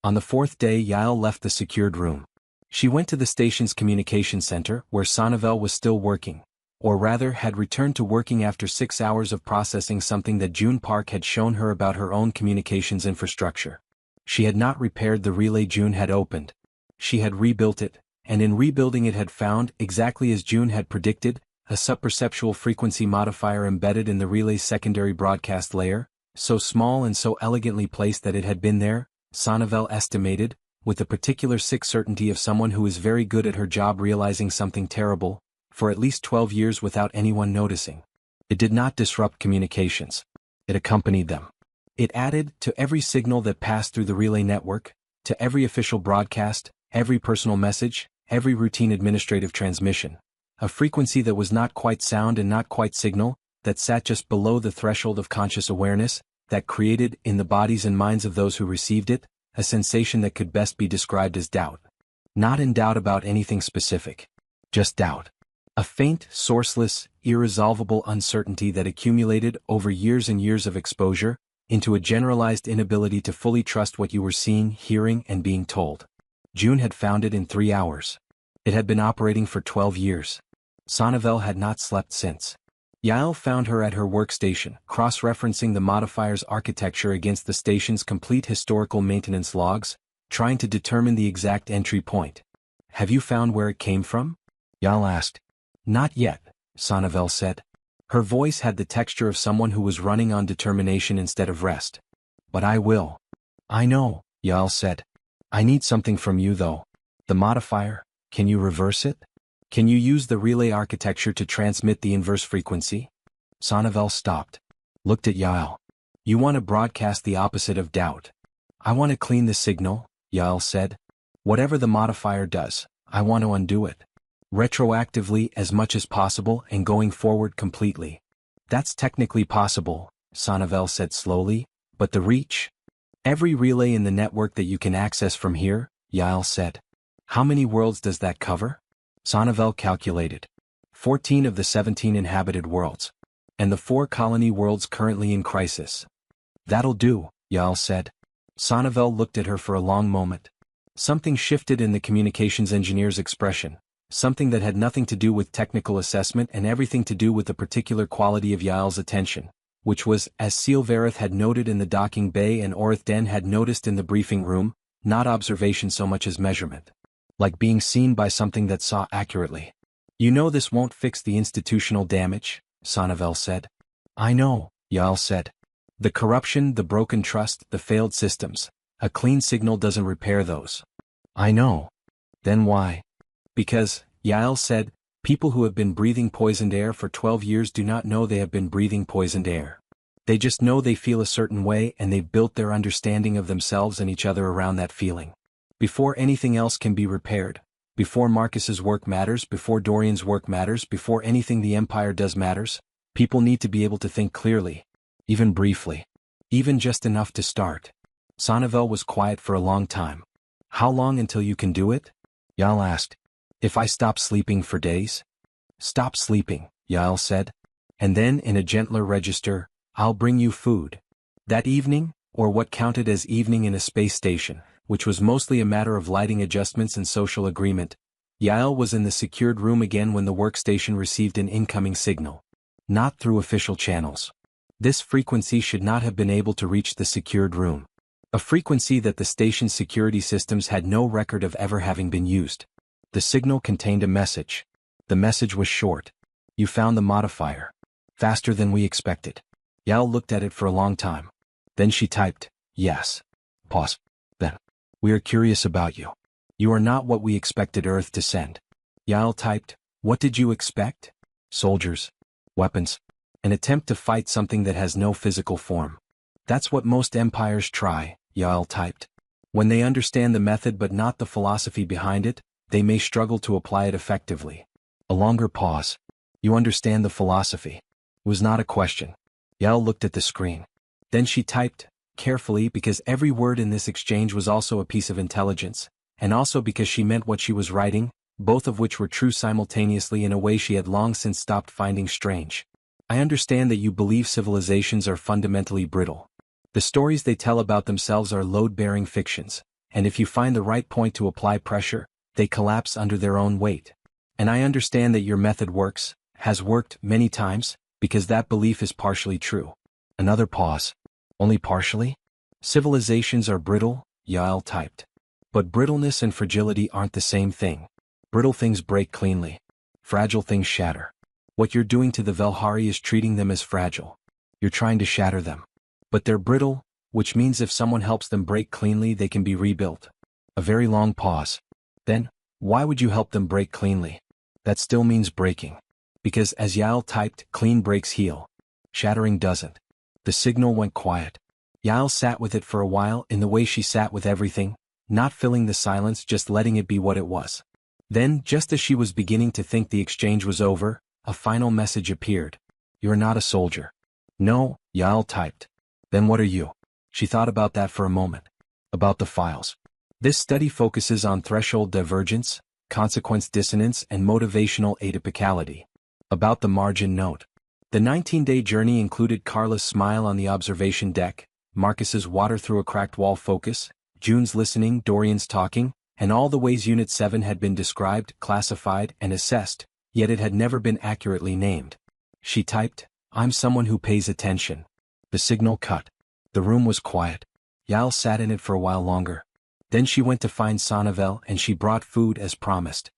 On the 4th day Yael left the secured room. She went to the station's communication center, where Sanavel was still working. Or rather had returned to working after 6 hours of processing something that June Park had shown her about her own communications infrastructure. She had not repaired the relay June had opened. She had rebuilt it, and in rebuilding it had found, exactly as June had predicted, a subperceptual frequency modifier embedded in the relay's secondary broadcast layer, so small and so elegantly placed that it had been there, Sanneval estimated, with the particular sick certainty of someone who is very good at her job realizing something terrible, for at least 12 years without anyone noticing. It did not disrupt communications. It accompanied them. It added to every signal that passed through the relay network, to every official broadcast, every personal message, every routine administrative transmission, a frequency that was not quite sound and not quite signal, that sat just below the threshold of conscious awareness, that created, in the bodies and minds of those who received it, a sensation that could best be described as doubt. Not in doubt about anything specific. Just doubt. A faint, sourceless, irresolvable uncertainty that accumulated over years and years of exposure, into a generalized inability to fully trust what you were seeing, hearing, and being told. June had found it in 3 hours. It had been operating for 12 years. Sanneval had not slept since. Yael found her at her workstation, cross-referencing the modifier's architecture against the station's complete historical maintenance logs, trying to determine the exact entry point. "Have you found where it came from?" Yael asked. "Not yet," Sanneval said. Her voice had the texture of someone who was running on determination instead of rest. "But I will." "I know," Yael said. "I need something from you though. The modifier, can you reverse it? Can you use the relay architecture to transmit the inverse frequency?" Sanneval stopped. Looked at Yael. "You want to broadcast the opposite of doubt." "I want to clean the signal," Yael said. "Whatever the modifier does, I want to undo it. Retroactively as much as possible and going forward completely." "That's technically possible," Sanneval said slowly, "but the reach?" "Every relay in the network that you can access from here," Yael said. "How many worlds does that cover?" Sanneval calculated. 14 of the 17 inhabited worlds. And the 4 colony worlds currently in crisis. "That'll do," Yael said. Sanneval looked at her for a long moment. Something shifted in the communications engineer's expression. Something that had nothing to do with technical assessment and everything to do with the particular quality of Yael's attention, which was, as Sealvareth had noted in the docking bay and Orith Den had noticed in the briefing room, not observation so much as measurement. Like being seen by something that saw accurately. "You know this won't fix the institutional damage," Sanneval said. "I know," Yael said. "The corruption, the broken trust, the failed systems. A clean signal doesn't repair those." "I know." "Then why?" "Because," Yael said, "people who have been breathing poisoned air for 12 years do not know they have been breathing poisoned air. They just know they feel a certain way and they've built their understanding of themselves and each other around that feeling. Before anything else can be repaired, before Marcus's work matters, before Dorian's work matters, before anything the Empire does matters, people need to be able to think clearly. Even briefly. Even just enough to start." Sanneval was quiet for a long time. "How long until you can do it?" Yael asked. "If I stop sleeping for days?" "Stop sleeping," Yael said. "And then, in a gentler register, I'll bring you food." That evening, or what counted as evening in a space station, which was mostly a matter of lighting adjustments and social agreement, Yael was in the secured room again when the workstation received an incoming signal. Not through official channels. This frequency should not have been able to reach the secured room. A frequency that the station's security systems had no record of ever having been used. The signal contained a message. The message was short. "You found the modifier. Faster than we expected." Yael looked at it for a long time. Then she typed, "Yes." Pause. Then. "We are curious about you. You are not what we expected Earth to send." Yael typed, "What did you expect?" "Soldiers. Weapons. An attempt to fight something that has no physical form." "That's what most empires try," Yael typed. "When they understand the method but not the philosophy behind it, they may struggle to apply it effectively." A longer pause. "You understand the philosophy?" It was not a question. Yael looked at the screen. Then she typed, carefully because every word in this exchange was also a piece of intelligence, and also because she meant what she was writing, both of which were true simultaneously in a way she had long since stopped finding strange. "I understand that you believe civilizations are fundamentally brittle. The stories they tell about themselves are load-bearing fictions, and if you find the right point to apply pressure, they collapse under their own weight. And I understand that your method works, has worked many times, because that belief is partially true. Another pause. Only partially? Civilizations are brittle, Yael typed. But brittleness and fragility aren't the same thing. Brittle things break cleanly. Fragile things shatter. What you're doing to the Velhari is treating them as fragile. You're trying to shatter them. But they're brittle, which means if someone helps them break cleanly they can be rebuilt. A very long pause. Then, why would you help them break cleanly? That still means breaking. Because as Yael typed, clean breaks heal. Shattering doesn't. The signal went quiet. Yael sat with it for a while in the way she sat with everything, not filling the silence, just letting it be what it was. Then, just as she was beginning to think the exchange was over, a final message appeared. You're not a soldier. No, Yael typed. Then what are you? She thought about that for a moment. About the files. This study focuses on threshold divergence, consequence dissonance, and motivational atypicality. About the margin note. The 19-day journey included Carla's smile on the observation deck, Marcus's water through a cracked wall focus, June's listening, Dorian's talking, and all the ways Unit 7 had been described, classified, and assessed, yet it had never been accurately named. She typed, I'm someone who pays attention. The signal cut. The room was quiet. Yael sat in it for a while longer. Then she went to find Sannivel and she brought food as promised.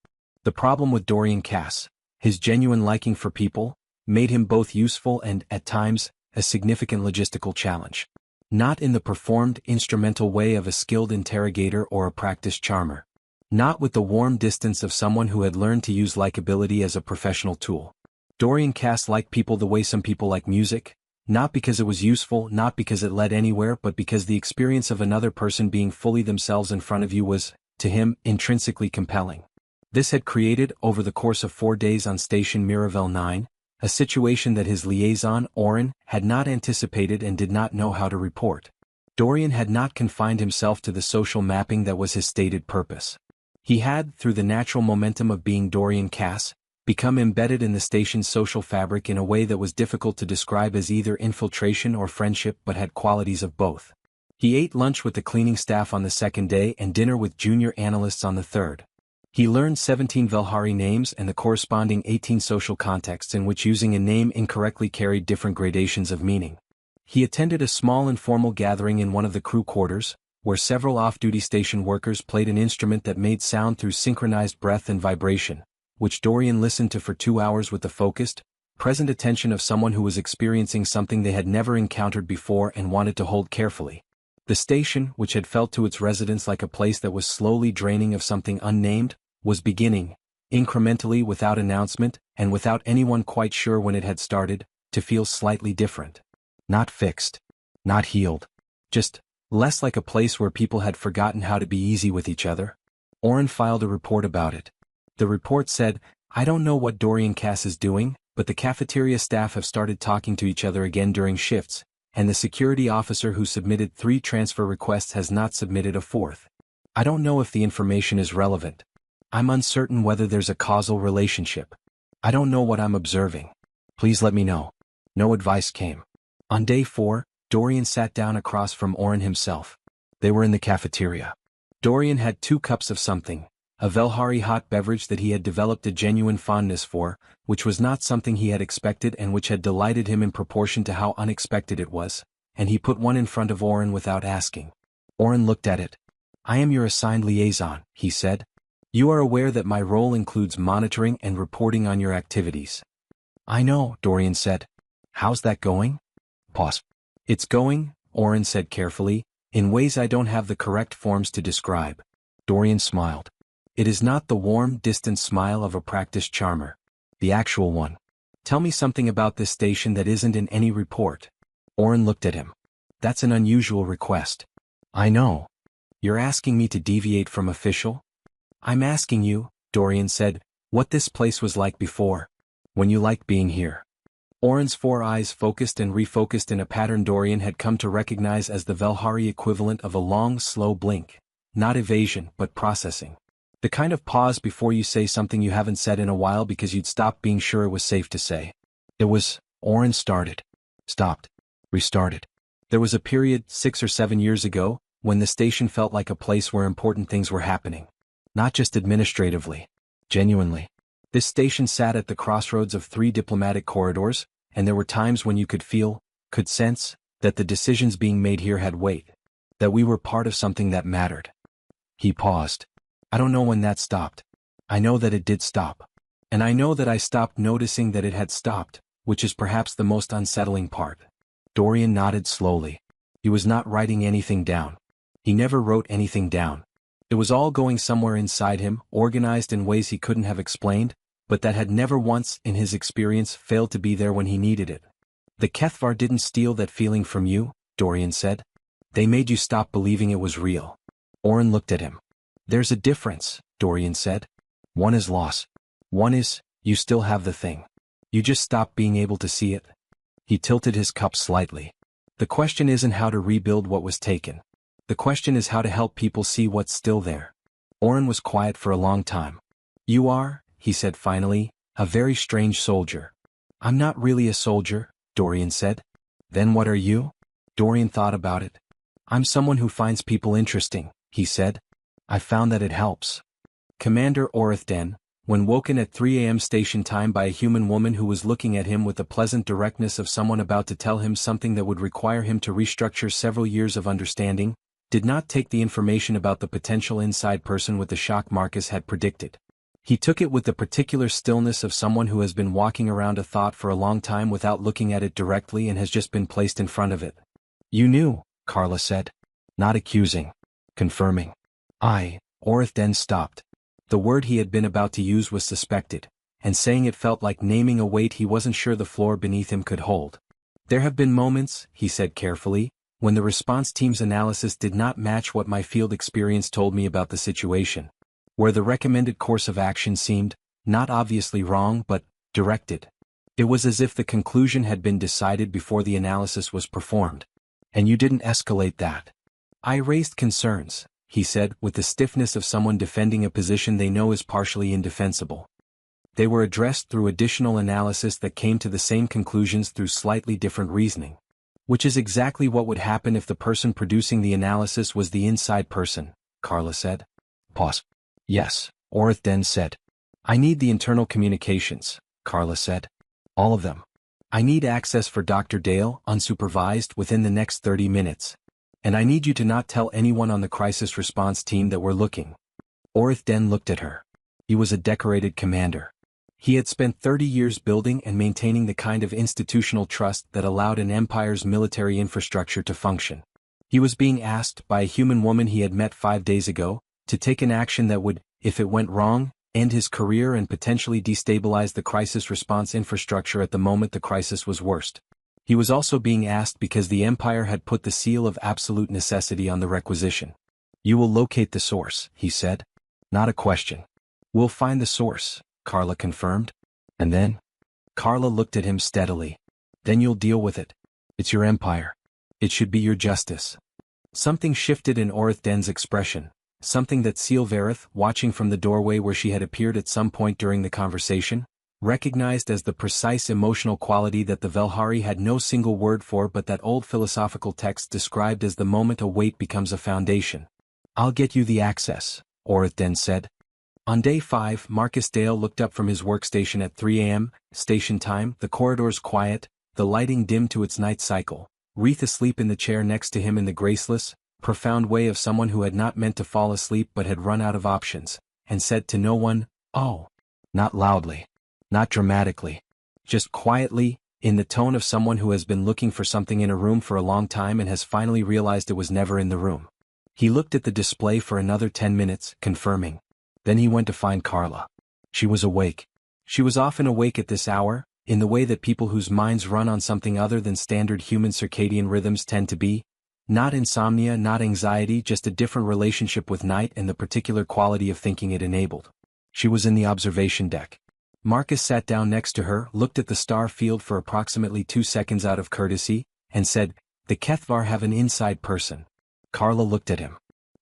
The problem with Dorian Cass, his genuine liking for people, made him both useful and, at times, a significant logistical challenge. Not in the performed, instrumental way of a skilled interrogator or a practiced charmer. Not with the warm distance of someone who had learned to use likability as a professional tool. Dorian Cass liked people the way some people like music, not because it was useful, not because it led anywhere, but because the experience of another person being fully themselves in front of you was, to him, intrinsically compelling. This had created, over the course of 4 days on Station Miravel 9, a situation that his liaison, Oren, had not anticipated and did not know how to report. Dorian had not confined himself to the social mapping that was his stated purpose. He had, through the natural momentum of being Dorian Cass, become embedded in the station's social fabric in a way that was difficult to describe as either infiltration or friendship but had qualities of both. He ate lunch with the cleaning staff on the second day and dinner with junior analysts on the third. He learned 17 Velhari names and the corresponding 18 social contexts in which using a name incorrectly carried different gradations of meaning. He attended a small informal gathering in one of the crew quarters, where several off-duty station workers played an instrument that made sound through synchronized breath and vibration, which Dorian listened to for 2 hours with the focused, present attention of someone who was experiencing something they had never encountered before and wanted to hold carefully. The station, which had felt to its residents like a place that was slowly draining of something unnamed, was beginning, incrementally without announcement, and without anyone quite sure when it had started, to feel slightly different. Not fixed. Not healed. Just less like a place where people had forgotten how to be easy with each other. Oren filed a report about it. The report said, I don't know what Dorian Cass is doing, but the cafeteria staff have started talking to each other again during shifts, and the security officer who submitted 3 transfer requests has not submitted a 4th. I don't know if the information is relevant. I'm uncertain whether there's a causal relationship. I don't know what I'm observing. Please let me know. No advice came. On day 4, Dorian sat down across from Oren himself. They were in the cafeteria. Dorian had 2 cups of something, a Velhari hot beverage that he had developed a genuine fondness for, which was not something he had expected and which had delighted him in proportion to how unexpected it was, and he put one in front of Oren without asking. Oren looked at it. I am your assigned liaison, he said. You are aware that my role includes monitoring and reporting on your activities. I know, Dorian said. How's that going? Pause. It's going, Oren said carefully, in ways I don't have the correct forms to describe. Dorian smiled. It is not the warm, distant smile of a practiced charmer. The actual one. Tell me something about this station that isn't in any report. Oren looked at him. That's an unusual request. I know. You're asking me to deviate from official? I'm asking you, Dorian said, what this place was like before. When you liked being here. Oren's 4 eyes focused and refocused in a pattern Dorian had come to recognize as the Velhari equivalent of a long, slow blink. Not evasion, but processing. The kind of pause before you say something you haven't said in a while because you'd stopped being sure it was safe to say. It was, Oren started. Stopped. Restarted. There was a period, 6 or 7 years ago, when the station felt like a place where important things were happening. Not just administratively. Genuinely. This station sat at the crossroads of 3 diplomatic corridors, and there were times when you could feel, could sense, that the decisions being made here had weight. That we were part of something that mattered. He paused. I don't know when that stopped. I know that it did stop. And I know that I stopped noticing that it had stopped, which is perhaps the most unsettling part. Dorian nodded slowly. He was not writing anything down. He never wrote anything down. It was all going somewhere inside him, organized in ways he couldn't have explained, but that had never once, in his experience, failed to be there when he needed it. The Kethvar didn't steal that feeling from you, Dorian said. They made you stop believing it was real. Oren looked at him. There's a difference, Dorian said. One is loss. One is, you still have the thing. You just stopped being able to see it. He tilted his cup slightly. The question isn't how to rebuild what was taken. The question is how to help people see what's still there. Oren was quiet for a long time. You are, he said finally, a very strange soldier. I'm not really a soldier, Dorian said. Then what are you? Dorian thought about it. I'm someone who finds people interesting, he said. I found that it helps. Commander Orithden, when woken at 3 a.m. station time by a human woman who was looking at him with the pleasant directness of someone about to tell him something that would require him to restructure several years of understanding, did not take the information about the potential inside person with the shock Marcus had predicted. He took it with the particular stillness of someone who has been walking around a thought for a long time without looking at it directly and has just been placed in front of it. You knew, Carla said. Not accusing. Confirming. Orithden stopped. The word he had been about to use was suspected, and saying it felt like naming a weight he wasn't sure the floor beneath him could hold. There have been moments, he said carefully, when the response team's analysis did not match what my field experience told me about the situation, where the recommended course of action seemed, not obviously wrong but, directed. It was as if the conclusion had been decided before the analysis was performed. And you didn't escalate that. I raised concerns, he said, with the stiffness of someone defending a position they know is partially indefensible. They were addressed through additional analysis that came to the same conclusions through slightly different reasoning. Which is exactly what would happen if the person producing the analysis was the inside person, Carla said. Pause. Yes, Orithden said. I need the internal communications, Carla said. All of them. I need access for Dr. Dale, unsupervised, within the next 30 minutes. And I need you to not tell anyone on the crisis response team that we're looking. Orithden looked at her. He was a decorated commander. He had spent 30 years building and maintaining the kind of institutional trust that allowed an empire's military infrastructure to function. He was being asked by a human woman he had met 5 days ago, to take an action that would, if it went wrong, end his career and potentially destabilize the crisis response infrastructure at the moment the crisis was worst. He was also being asked because the Empire had put the seal of absolute necessity on the requisition. You will locate the source, he said. Not a question. We'll find the source, Carla confirmed. And then? Carla looked at him steadily. Then you'll deal with it. It's your empire. It should be your justice. Something shifted in Orithden's expression, something that Silverith, watching from the doorway where she had appeared at some point during the conversation, recognized as the precise emotional quality that the Velhari had no single word for but that old philosophical text described as the moment a weight becomes a foundation. I'll get you the access, Orithden said. On day 5, Marcus Dale looked up from his workstation at 3 a.m., station time, the corridors quiet, the lighting dim to its night cycle, Reith asleep in the chair next to him in the graceless, profound way of someone who had not meant to fall asleep but had run out of options, and said to no one, "Oh." Not loudly. Not dramatically. Just quietly, in the tone of someone who has been looking for something in a room for a long time and has finally realized it was never in the room. He looked at the display for another 10 minutes, confirming. Then he went to find Carla. She was awake. She was often awake at this hour, in the way that people whose minds run on something other than standard human circadian rhythms tend to be. Not insomnia, not anxiety, just a different relationship with night and the particular quality of thinking it enabled. She was in the observation deck. Marcus sat down next to her, looked at the star field for approximately 2 seconds out of courtesy, and said, "The Kethvar have an inside person." Carla looked at him.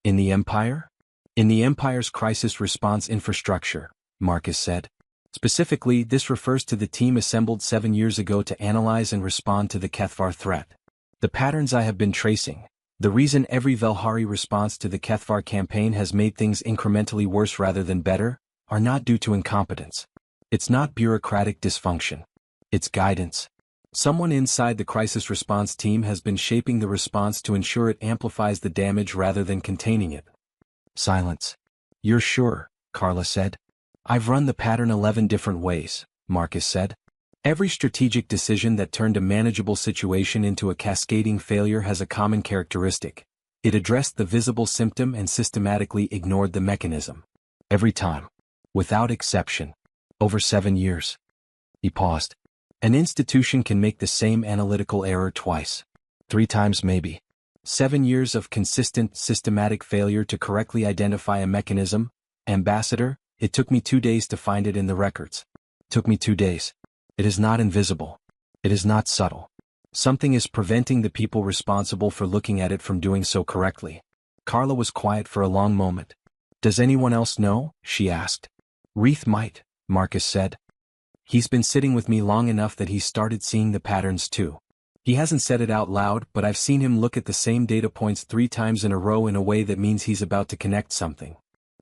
"In the Empire?" "In the Empire's crisis response infrastructure," Marcus said. "Specifically, this refers to the team assembled 7 years ago to analyze and respond to the Kethvar threat. The patterns I have been tracing, the reason every Velhari response to the Kethvar campaign has made things incrementally worse rather than better, are not due to incompetence. It's not bureaucratic dysfunction. It's guidance. Someone inside the crisis response team has been shaping the response to ensure it amplifies the damage rather than containing it. Silence. You're sure, Carla said. I've run the pattern 11 different ways, Marcus said. Every strategic decision that turned a manageable situation into a cascading failure has a common characteristic. It addressed the visible symptom and systematically ignored the mechanism. Every time. Without exception. Over 7 years. He paused. An institution can make the same analytical error twice. 3 times maybe. 7 years of consistent, systematic failure to correctly identify a mechanism. Ambassador, it took me 2 days to find it in the records. Took me 2 days. It is not invisible. It is not subtle. Something is preventing the people responsible for looking at it from doing so correctly. Carla was quiet for a long moment. Does anyone else know? She asked. Reith might, Marcus said. He's been sitting with me long enough that he's started seeing the patterns too. He hasn't said it out loud, but I've seen him look at the same data points 3 times in a row in a way that means he's about to connect something.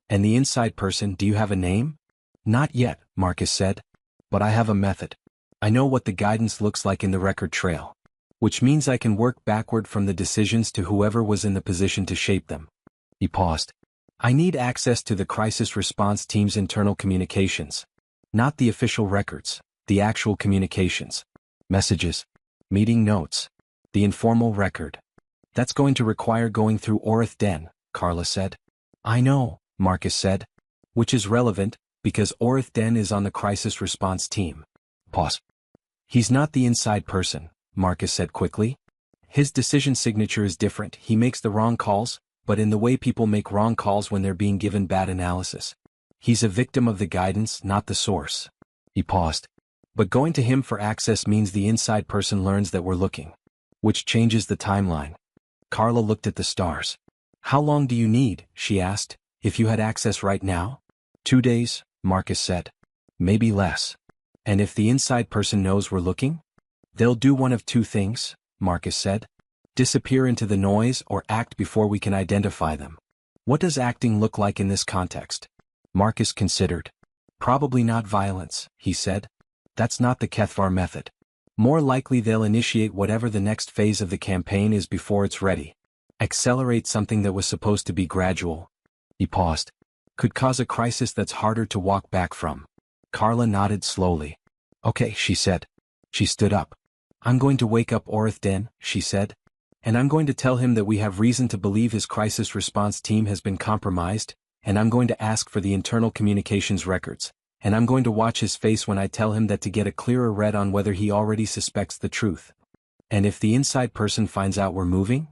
And the inside person, do you have a name? Not yet, Marcus said. But I have a method. I know what the guidance looks like in the record trail. Which means I can work backward from the decisions to whoever was in the position to shape them. He paused. I need access to the crisis response team's internal communications. Not the official records, the actual communications. Messages. Meeting notes. The informal record. That's going to require going through Orith Den, Carla said. I know, Marcus said. Which is relevant, because Orith Den is on the crisis response team. Pause. He's not the inside person, Marcus said quickly. His decision signature is different. He makes the wrong calls, but in the way people make wrong calls when they're being given bad analysis. He's a victim of the guidance, not the source. He paused. But going to him for access means the inside person learns that we're looking. Which changes the timeline. Carla looked at the stars. How long do you need, she asked, if you had access right now? 2 days, Marcus said. Maybe less. And if the inside person knows we're looking? They'll do one of 2 things, Marcus said. Disappear into the noise or act before we can identify them. What does acting look like in this context? Marcus considered. Probably not violence, he said. That's not the Kethvar method. More likely they'll initiate whatever the next phase of the campaign is before it's ready. Accelerate something that was supposed to be gradual. He paused. Could cause a crisis that's harder to walk back from. Carla nodded slowly. Okay, she said. She stood up. I'm going to wake up Orith Den, she said. And I'm going to tell him that we have reason to believe his crisis response team has been compromised, and I'm going to ask for the internal communications records, and I'm going to watch his face when I tell him that to get a clearer read on whether he already suspects the truth. And if the inside person finds out we're moving?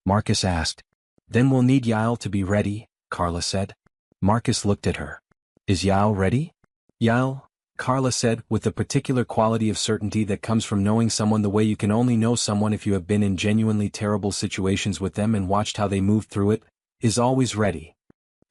Marcus asked. Then we'll need Yael to be ready, Carla said. Marcus looked at her. Is Yael ready? Yael, Carla said, with the particular quality of certainty that comes from knowing someone the way you can only know someone if you have been in genuinely terrible situations with them and watched how they moved through it, is always ready.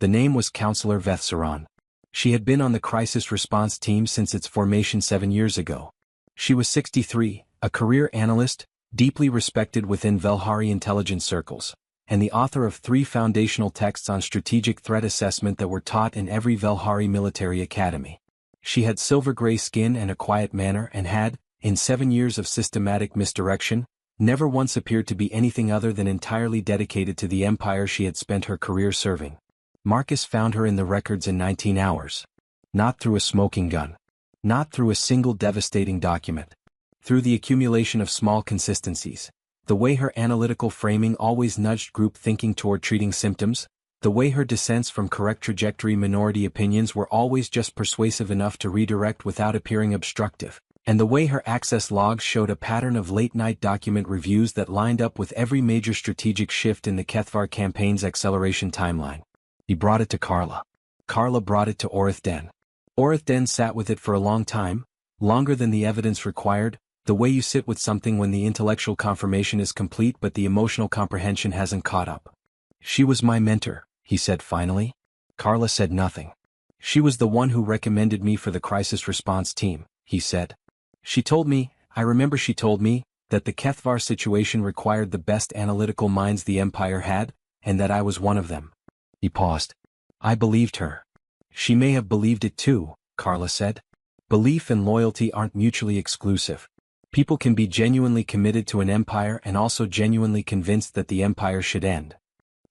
The name was Counselor Vethsaran. She had been on the crisis response team since its formation 7 years ago. She was 63, a career analyst, deeply respected within Velhari intelligence circles, and the author of 3 foundational texts on strategic threat assessment that were taught in every Velhari military academy. She had silver-gray skin and a quiet manner and had, in 7 years of systematic misdirection, never once appeared to be anything other than entirely dedicated to the empire she had spent her career serving. Marcus found her in the records in 19 hours. Not through a smoking gun. Not through a single devastating document. Through the accumulation of small consistencies. The way her analytical framing always nudged group thinking toward treating symptoms. The way her dissents from correct trajectory minority opinions were always just persuasive enough to redirect without appearing obstructive. And the way her access logs showed a pattern of late-night document reviews that lined up with every major strategic shift in the Kethvar campaign's acceleration timeline. He brought it to Carla. Carla brought it to Orith Den. Orith Den sat with it for a long time, longer than the evidence required, the way you sit with something when the intellectual confirmation is complete but the emotional comprehension hasn't caught up. She was my mentor, he said finally. Carla said nothing. She was the one who recommended me for the crisis response team, he said. She told me, I remember she told me, that the Kethvar situation required the best analytical minds the Empire had, and that I was one of them. He paused. I believed her. She may have believed it too, Carla said. Belief and loyalty aren't mutually exclusive. People can be genuinely committed to an empire and also genuinely convinced that the empire should end.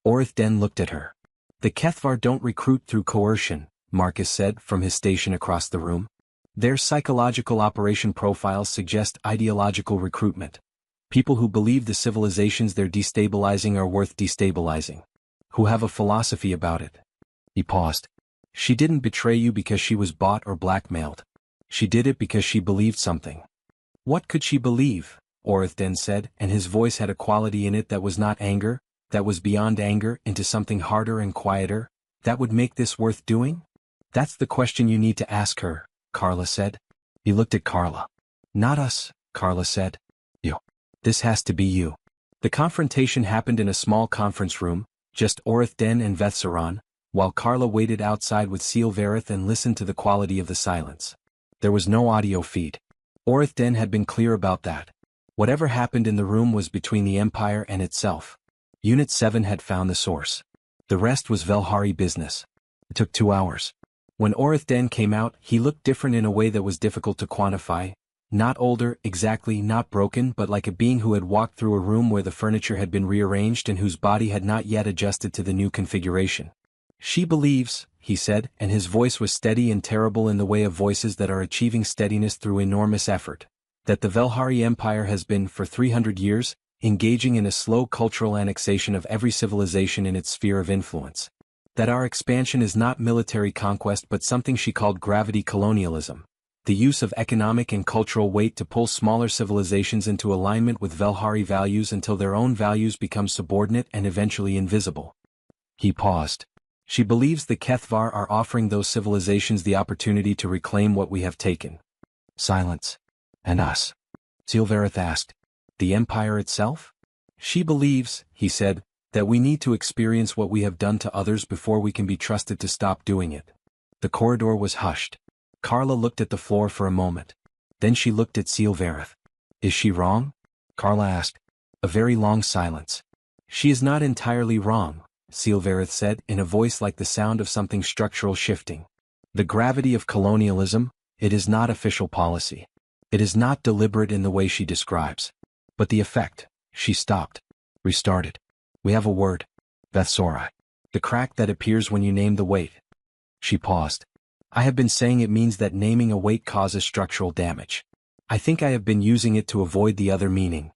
Orith Den looked at her. The Kethvar don't recruit through coercion, Marcus said from his station across the room. Their psychological operation profiles suggest ideological recruitment. People who believe the civilizations they're destabilizing are worth destabilizing. Who have a philosophy about it. He paused. She didn't betray you because she was bought or blackmailed. She did it because she believed something. What could she believe? Orith Den said, and his voice had a quality in it that was not anger, that was beyond anger into something harder and quieter, that would make this worth doing? That's the question you need to ask her, Carla said. He looked at Carla. Not us, Carla said. You. This has to be you. The confrontation happened in a small conference room, just Orith Den and Vethsaran, while Carla waited outside with Sealvareth and listened to the quality of the silence. There was no audio feed. Orith Den had been clear about that. Whatever happened in the room was between the Empire and itself. Unit 7 had found the source. The rest was Velhari business. It took 2 hours. When Orith Den came out, he looked different in a way that was difficult to quantify. Not older, exactly, not broken, but like a being who had walked through a room where the furniture had been rearranged and whose body had not yet adjusted to the new configuration. She believes, he said, and his voice was steady and terrible in the way of voices that are achieving steadiness through enormous effort, that the Velhari Empire has been, for 300 years, engaging in a slow cultural annexation of every civilization in its sphere of influence. That our expansion is not military conquest but something she called gravity colonialism, the use of economic and cultural weight to pull smaller civilizations into alignment with Velhari values until their own values become subordinate and eventually invisible. He paused. She believes the Kethvar are offering those civilizations the opportunity to reclaim what we have taken. Silence. And us? Sealvareth asked. The Empire itself? She believes, he said, that we need to experience what we have done to others before we can be trusted to stop doing it. The corridor was hushed. Carla looked at the floor for a moment. Then she looked at Sealvareth. Is she wrong? Carla asked. A very long silence. She is not entirely wrong, Sealvareth said in a voice like the sound of something structural shifting. The gravity of colonialism, it is not official policy. It is not deliberate in the way she describes. But the effect, she stopped. Restarted. We have a word. Vethsorai. The crack that appears when you name the weight. She paused. I have been saying it means that naming a weight causes structural damage. I think I have been using it to avoid the other meaning.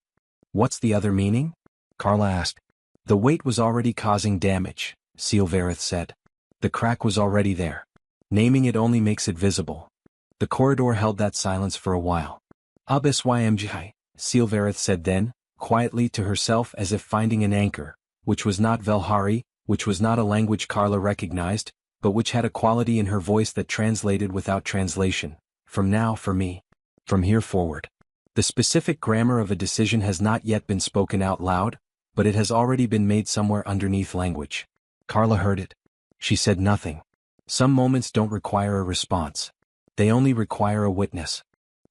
What's the other meaning? Carla asked. The weight was already causing damage, Sealvareth said. The crack was already there. Naming it only makes it visible. The corridor held that silence for a while. Ymgi, Sealvareth said then, quietly to herself as if finding an anchor, which was not Velhari, which was not a language Carla recognized, but which had a quality in her voice that translated without translation. From now for me. From here forward. The specific grammar of a decision has not yet been spoken out loud, but it has already been made somewhere underneath language. Carla heard it. She said nothing. Some moments don't require a response. They only require a witness.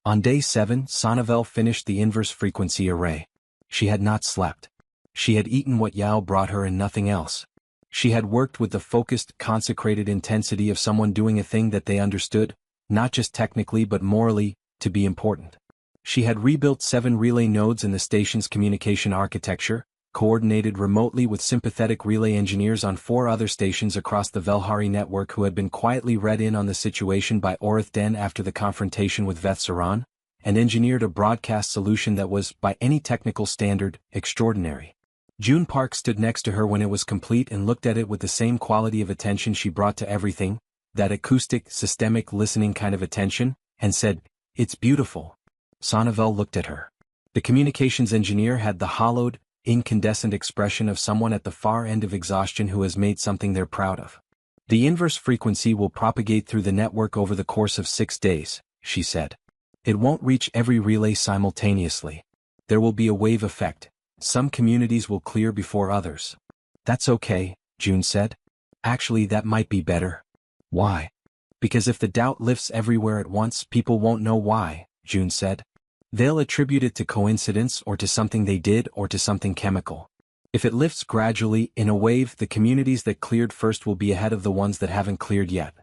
On day 7, Sanavel finished the inverse frequency array. She had not slept. She had eaten what Yao brought her and nothing else. She had worked with the focused, consecrated intensity of someone doing a thing that they understood, not just technically but morally, to be important. She had rebuilt 7 relay nodes in the station's communication architecture, coordinated remotely with sympathetic relay engineers on 4 other stations across the Velhari network who had been quietly read in on the situation by Orith Den after the confrontation with Vethsaran, and engineered a broadcast solution that was, by any technical standard, extraordinary. June Park stood next to her when it was complete and looked at it with the same quality of attention she brought to everything, that acoustic, systemic listening kind of attention, and said, "It's beautiful." Sanavel looked at her. The communications engineer had the hollowed, incandescent expression of someone at the far end of exhaustion who has made something they're proud of. The inverse frequency will propagate through the network over the course of 6 days, she said. It won't reach every relay simultaneously. There will be a wave effect. Some communities will clear before others. That's okay, June said. Actually, that might be better. Why? Because if the doubt lifts everywhere at once, people won't know why, June said. They'll attribute it to coincidence or to something they did or to something chemical. If it lifts gradually, in a wave, the communities that cleared first will be ahead of the ones that haven't cleared yet.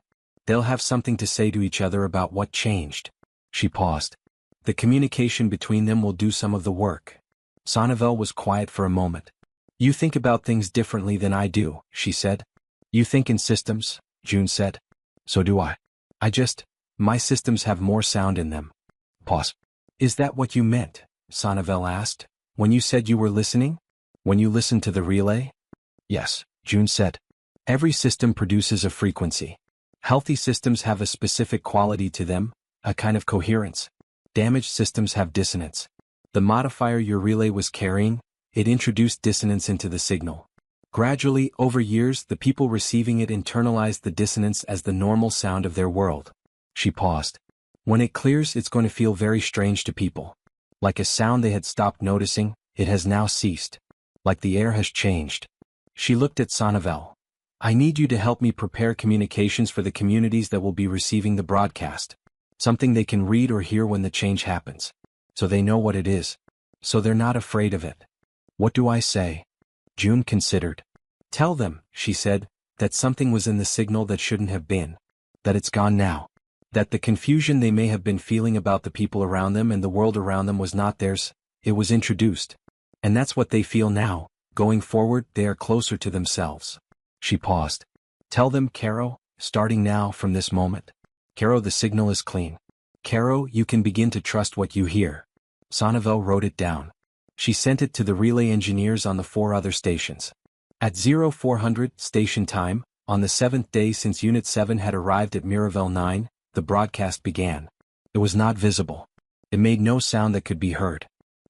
They'll have something to say to each other about what changed. She paused. The communication between them will do some of the work. Sannivel was quiet for a moment. You think about things differently than I do, she said. You think in systems, June said. So do I. My systems have more sound in them. Pause. Is that what you meant? Sannivel asked. When you said you were listening? When you listened to the relay? Yes, June said. Every system produces a frequency. Healthy systems have a specific quality to them, a kind of coherence. Damaged systems have dissonance. The modifier your relay was carrying, it introduced dissonance into the signal. Gradually, over years, the people receiving it internalized the dissonance as the normal sound of their world. She paused. When it clears, it's going to feel very strange to people. Like a sound they had stopped noticing, it has now ceased. Like the air has changed. She looked at Sannivel. I need you to help me prepare communications for the communities that will be receiving the broadcast. Something they can read or hear when the change happens. So they know what it is. So they're not afraid of it. What do I say? June considered. Tell them, she said, that something was in the signal that shouldn't have been. That it's gone now. That the confusion they may have been feeling about the people around them and the world around them was not theirs, it was introduced. And that's what they feel now. Going forward, they are closer to themselves. She paused. Tell them, Caro, starting now from this moment. Caro, the signal is clean. Caro, you can begin to trust what you hear. Sannivel wrote it down. She sent it to the relay engineers on the 4 other stations. At 0400 station time, on the 7th day since Unit 7 had arrived at Miravel 9, the broadcast began. It was not visible. It made no sound that could be heard.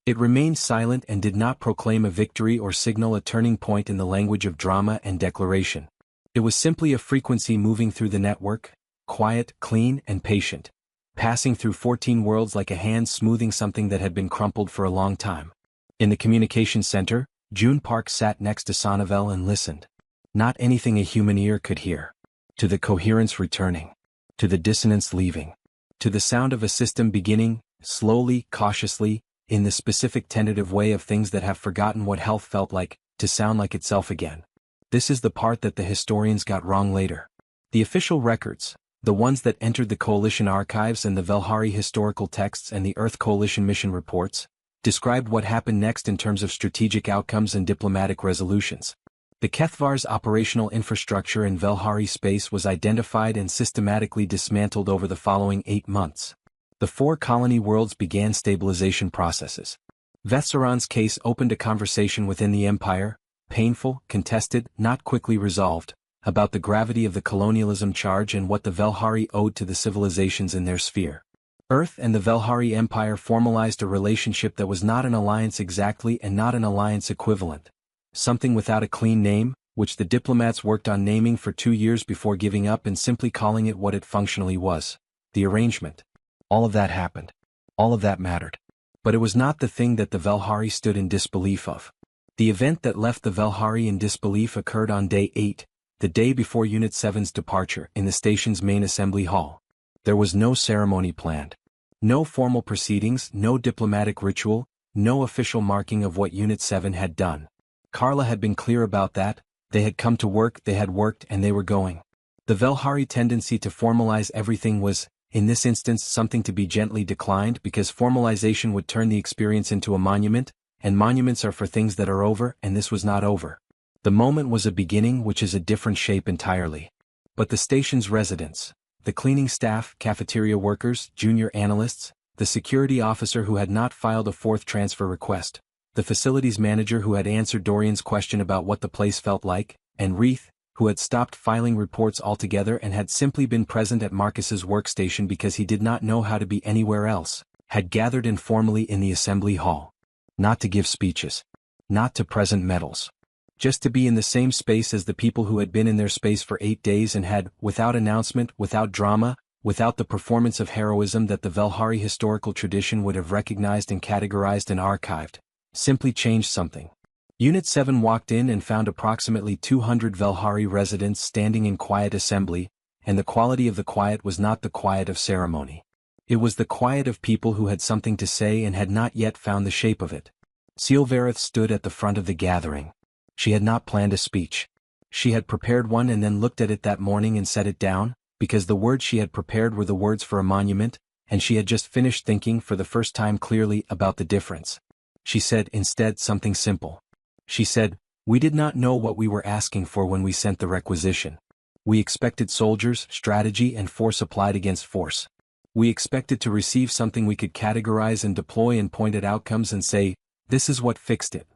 It remained silent and did not proclaim a victory or signal a turning point in the language of drama and declaration. It was simply a frequency moving through the network, quiet, clean, and patient, passing through 14 worlds like a hand smoothing something that had been crumpled for a long time. In the communication center, June Park sat next to Sannivel and listened. Not anything a human ear could hear. To the coherence returning. To the dissonance leaving. To the sound of a system beginning, slowly, cautiously, in the specific tentative way of things that have forgotten what health felt like, to sound like itself again. This is the part that the historians got wrong later. The official records, the ones that entered the Coalition archives and the Velhari historical texts and the Earth Coalition mission reports, described what happened next in terms of strategic outcomes and diplomatic resolutions. The Kethvar's operational infrastructure in Velhari space was identified and systematically dismantled over the following 8 months. The 4 colony worlds began stabilization processes. Vetsaran's case opened a conversation within the Empire, painful, contested, not quickly resolved, about the gravity of the colonialism charge and what the Velhari owed to the civilizations in their sphere. Earth and the Velhari Empire formalized a relationship that was not an alliance exactly and not an alliance equivalent. Something without a clean name, which the diplomats worked on naming for 2 years before giving up and simply calling it what it functionally was. The arrangement. All of that happened. All of that mattered. But it was not the thing that the Velhari stood in disbelief of. The event that left the Velhari in disbelief occurred on day 8, the day before Unit 7's departure, in the station's main assembly hall. There was no ceremony planned. No formal proceedings, no diplomatic ritual, no official marking of what Unit 7 had done. Carla had been clear about that. They had come to work, they had worked, and they were going. The Velhari tendency to formalize everything was, in this instance, something to be gently declined because formalization would turn the experience into a monument, and monuments are for things that are over, and this was not over. The moment was a beginning, which is a different shape entirely. But the station's residents, the cleaning staff, cafeteria workers, junior analysts, the security officer who had not filed a 4th transfer request, the facilities manager who had answered Dorian's question about what the place felt like, and Reith, who had stopped filing reports altogether and had simply been present at Marcus's workstation because he did not know how to be anywhere else, had gathered informally in the assembly hall. Not to give speeches. Not to present medals. Just to be in the same space as the people who had been in their space for 8 days and had, without announcement, without drama, without the performance of heroism that the Velhari historical tradition would have recognized and categorized and archived, simply changed something. Unit 7 walked in and found approximately 200 Velhari residents standing in quiet assembly, and the quality of the quiet was not the quiet of ceremony. It was the quiet of people who had something to say and had not yet found the shape of it. Silverith stood at the front of the gathering. She had not planned a speech. She had prepared one and then looked at it that morning and set it down, because the words she had prepared were the words for a monument, and she had just finished thinking for the first time clearly about the difference. She said instead something simple. She said, "We did not know what we were asking for when we sent the requisition. We expected soldiers, strategy and force applied against force. We expected to receive something we could categorize and deploy and point at outcomes and say, this is what fixed it."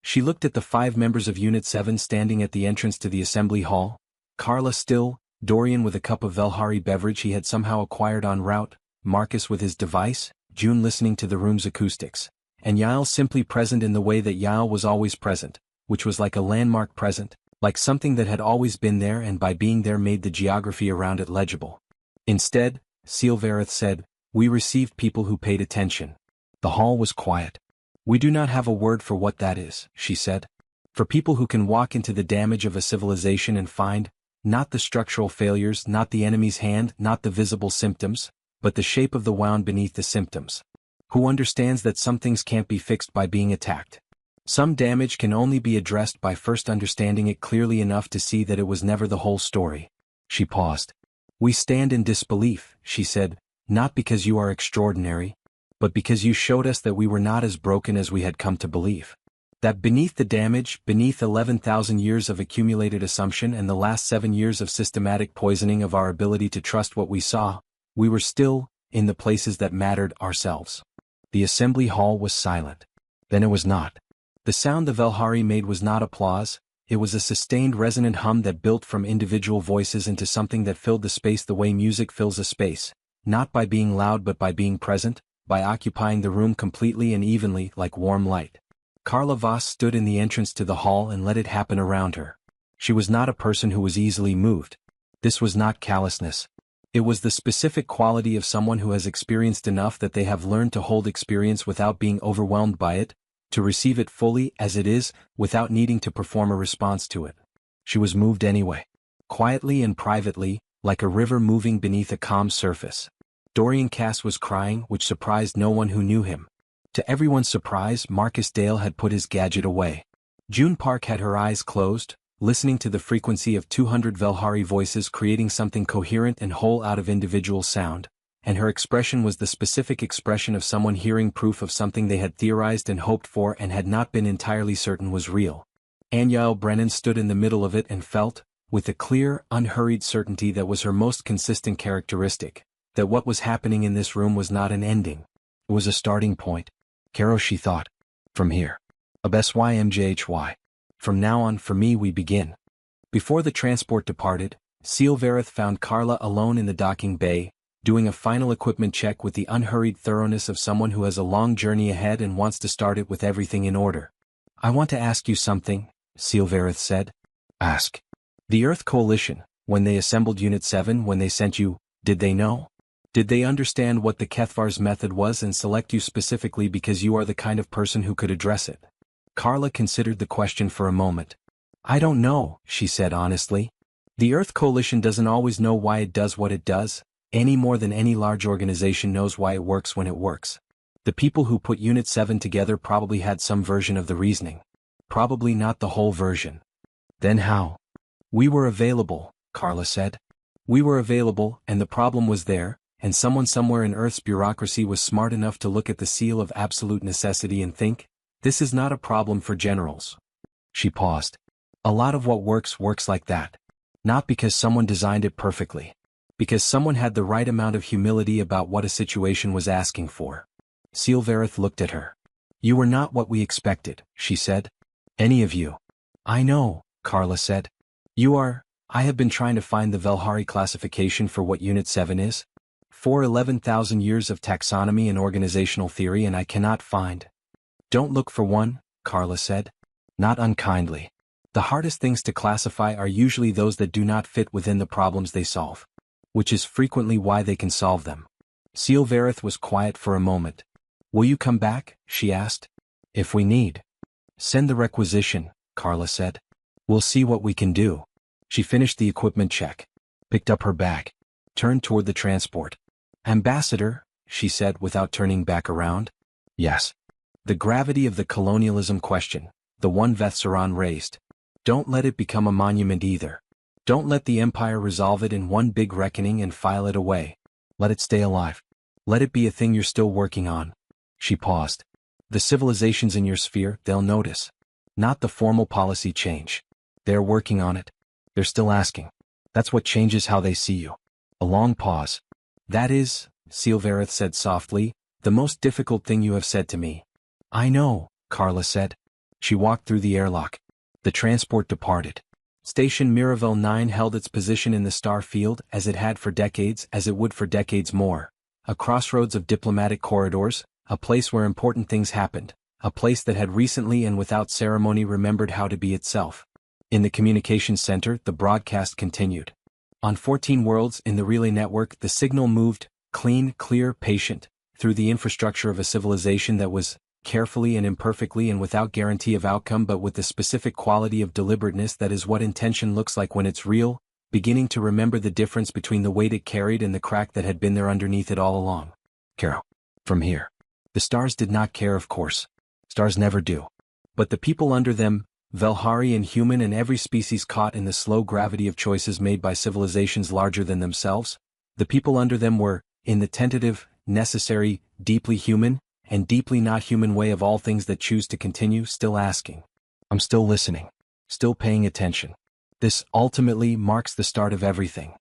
She looked at the 5 members of Unit 7 standing at the entrance to the assembly hall, Carla still, Dorian with a cup of Velhari beverage he had somehow acquired en route, Marcus with his device, June listening to the room's acoustics, and Yael simply present in the way that Yael was always present, which was like a landmark present, like something that had always been there and by being there made the geography around it legible. Instead, Silvereth said, "We received people who paid attention." The hall was quiet. "We do not have a word for what that is," she said. "For people who can walk into the damage of a civilization and find, not the structural failures, not the enemy's hand, not the visible symptoms, but the shape of the wound beneath the symptoms. Who understands that some things can't be fixed by being attacked. Some damage can only be addressed by first understanding it clearly enough to see that it was never the whole story." She paused. "We stand in disbelief," she said, "not because you are extraordinary, but because you showed us that we were not as broken as we had come to believe. That beneath the damage, beneath 11,000 years of accumulated assumption and the last 7 years of systematic poisoning of our ability to trust what we saw, we were still, in the places that mattered, ourselves." The assembly hall was silent. Then it was not. The sound the Velhari made was not applause, it was a sustained resonant hum that built from individual voices into something that filled the space the way music fills a space, not by being loud but by being present, by occupying the room completely and evenly like warm light. Carla Voss stood in the entrance to the hall and let it happen around her. She was not a person who was easily moved. This was not callousness. It was the specific quality of someone who has experienced enough that they have learned to hold experience without being overwhelmed by it, to receive it fully as it is, without needing to perform a response to it. She was moved anyway. Quietly and privately, like a river moving beneath a calm surface. Dorian Cass was crying, which surprised no one who knew him. To everyone's surprise, Marcus Dale had put his gadget away. June Park had her eyes closed, listening to the frequency of 200 Velhari voices creating something coherent and whole out of individual sound, and her expression was the specific expression of someone hearing proof of something they had theorized and hoped for and had not been entirely certain was real. Yael Brennan stood in the middle of it and felt, with a clear, unhurried certainty that was her most consistent characteristic, that what was happening in this room was not an ending. It was a starting point. Caro, she thought. From here. Absymjhy. From now on, for me, we begin. Before the transport departed, Silvereth found Carla alone in the docking bay, doing a final equipment check with the unhurried thoroughness of someone who has a long journey ahead and wants to start it with everything in order. "I want to ask you something," Silvereth said. "Ask." "The Earth Coalition, when they assembled Unit 7, when they sent you, did they know? Did they understand what the Kethvar's method was and select you specifically because you are the kind of person who could address it?" Carla considered the question for a moment. "I don't know," she said honestly. "The Earth Coalition doesn't always know why it does what it does, any more than any large organization knows why it works when it works. The people who put Unit 7 together probably had some version of the reasoning. Probably not the whole version. Then how?" "We were available," Carla said. "We were available, and the problem was there, and someone somewhere in Earth's bureaucracy was smart enough to look at the seal of absolute necessity and think, this is not a problem for generals." She paused. "A lot of what works like that. Not because someone designed it perfectly. Because someone had the right amount of humility about what a situation was asking for." Silvereth looked at her. "You were not what we expected," she said. "Any of you." "I know," Carla said. I have been trying to find the Velhari classification for what Unit 7 is. For 11,000 years of taxonomy and organizational theory and I cannot find." "Don't look for one," Carla said. "Not unkindly. The hardest things to classify are usually those that do not fit within the problems they solve. Which is frequently why they can solve them." Silvereth was quiet for a moment. "Will you come back?" she asked. "If we need." "Send the requisition," Carla said. "We'll see what we can do." She finished the equipment check, picked up her bag, turned toward the transport. "Ambassador," she said without turning back around. "Yes." "The gravity of the colonialism question, the one Vethsaran raised. Don't let it become a monument either. Don't let the Empire resolve it in one big reckoning and file it away. Let it stay alive. Let it be a thing you're still working on. She paused. The civilizations in your sphere, they'll notice. Not the formal policy change. They're working on it. They're still asking. That's what changes how they see you. A long pause. That is, Silvereth said softly, the most difficult thing you have said to me. I know, Carla said. She walked through the airlock. The transport departed. Station Miravel 9 held its position in the star field as it had for decades, as it would for decades more. A crossroads of diplomatic corridors, a place where important things happened, a place that had recently and without ceremony remembered how to be itself. In the communications center, the broadcast continued. On 14 worlds in the relay network, the signal moved, clean, clear, patient, through the infrastructure of a civilization that was, carefully and imperfectly and without guarantee of outcome but with the specific quality of deliberateness that is what intention looks like when it's real, beginning to remember the difference between the weight it carried and the crack that had been there underneath it all along. Caro. From here. The stars did not care, of course. Stars never do. But the people under them, Velhari and human and every species caught in the slow gravity of choices made by civilizations larger than themselves, the people under them were, in the tentative, necessary, deeply human, and deeply not human way of all things that choose to continue, still asking. I'm still listening. Still paying attention. This ultimately marks the start of everything.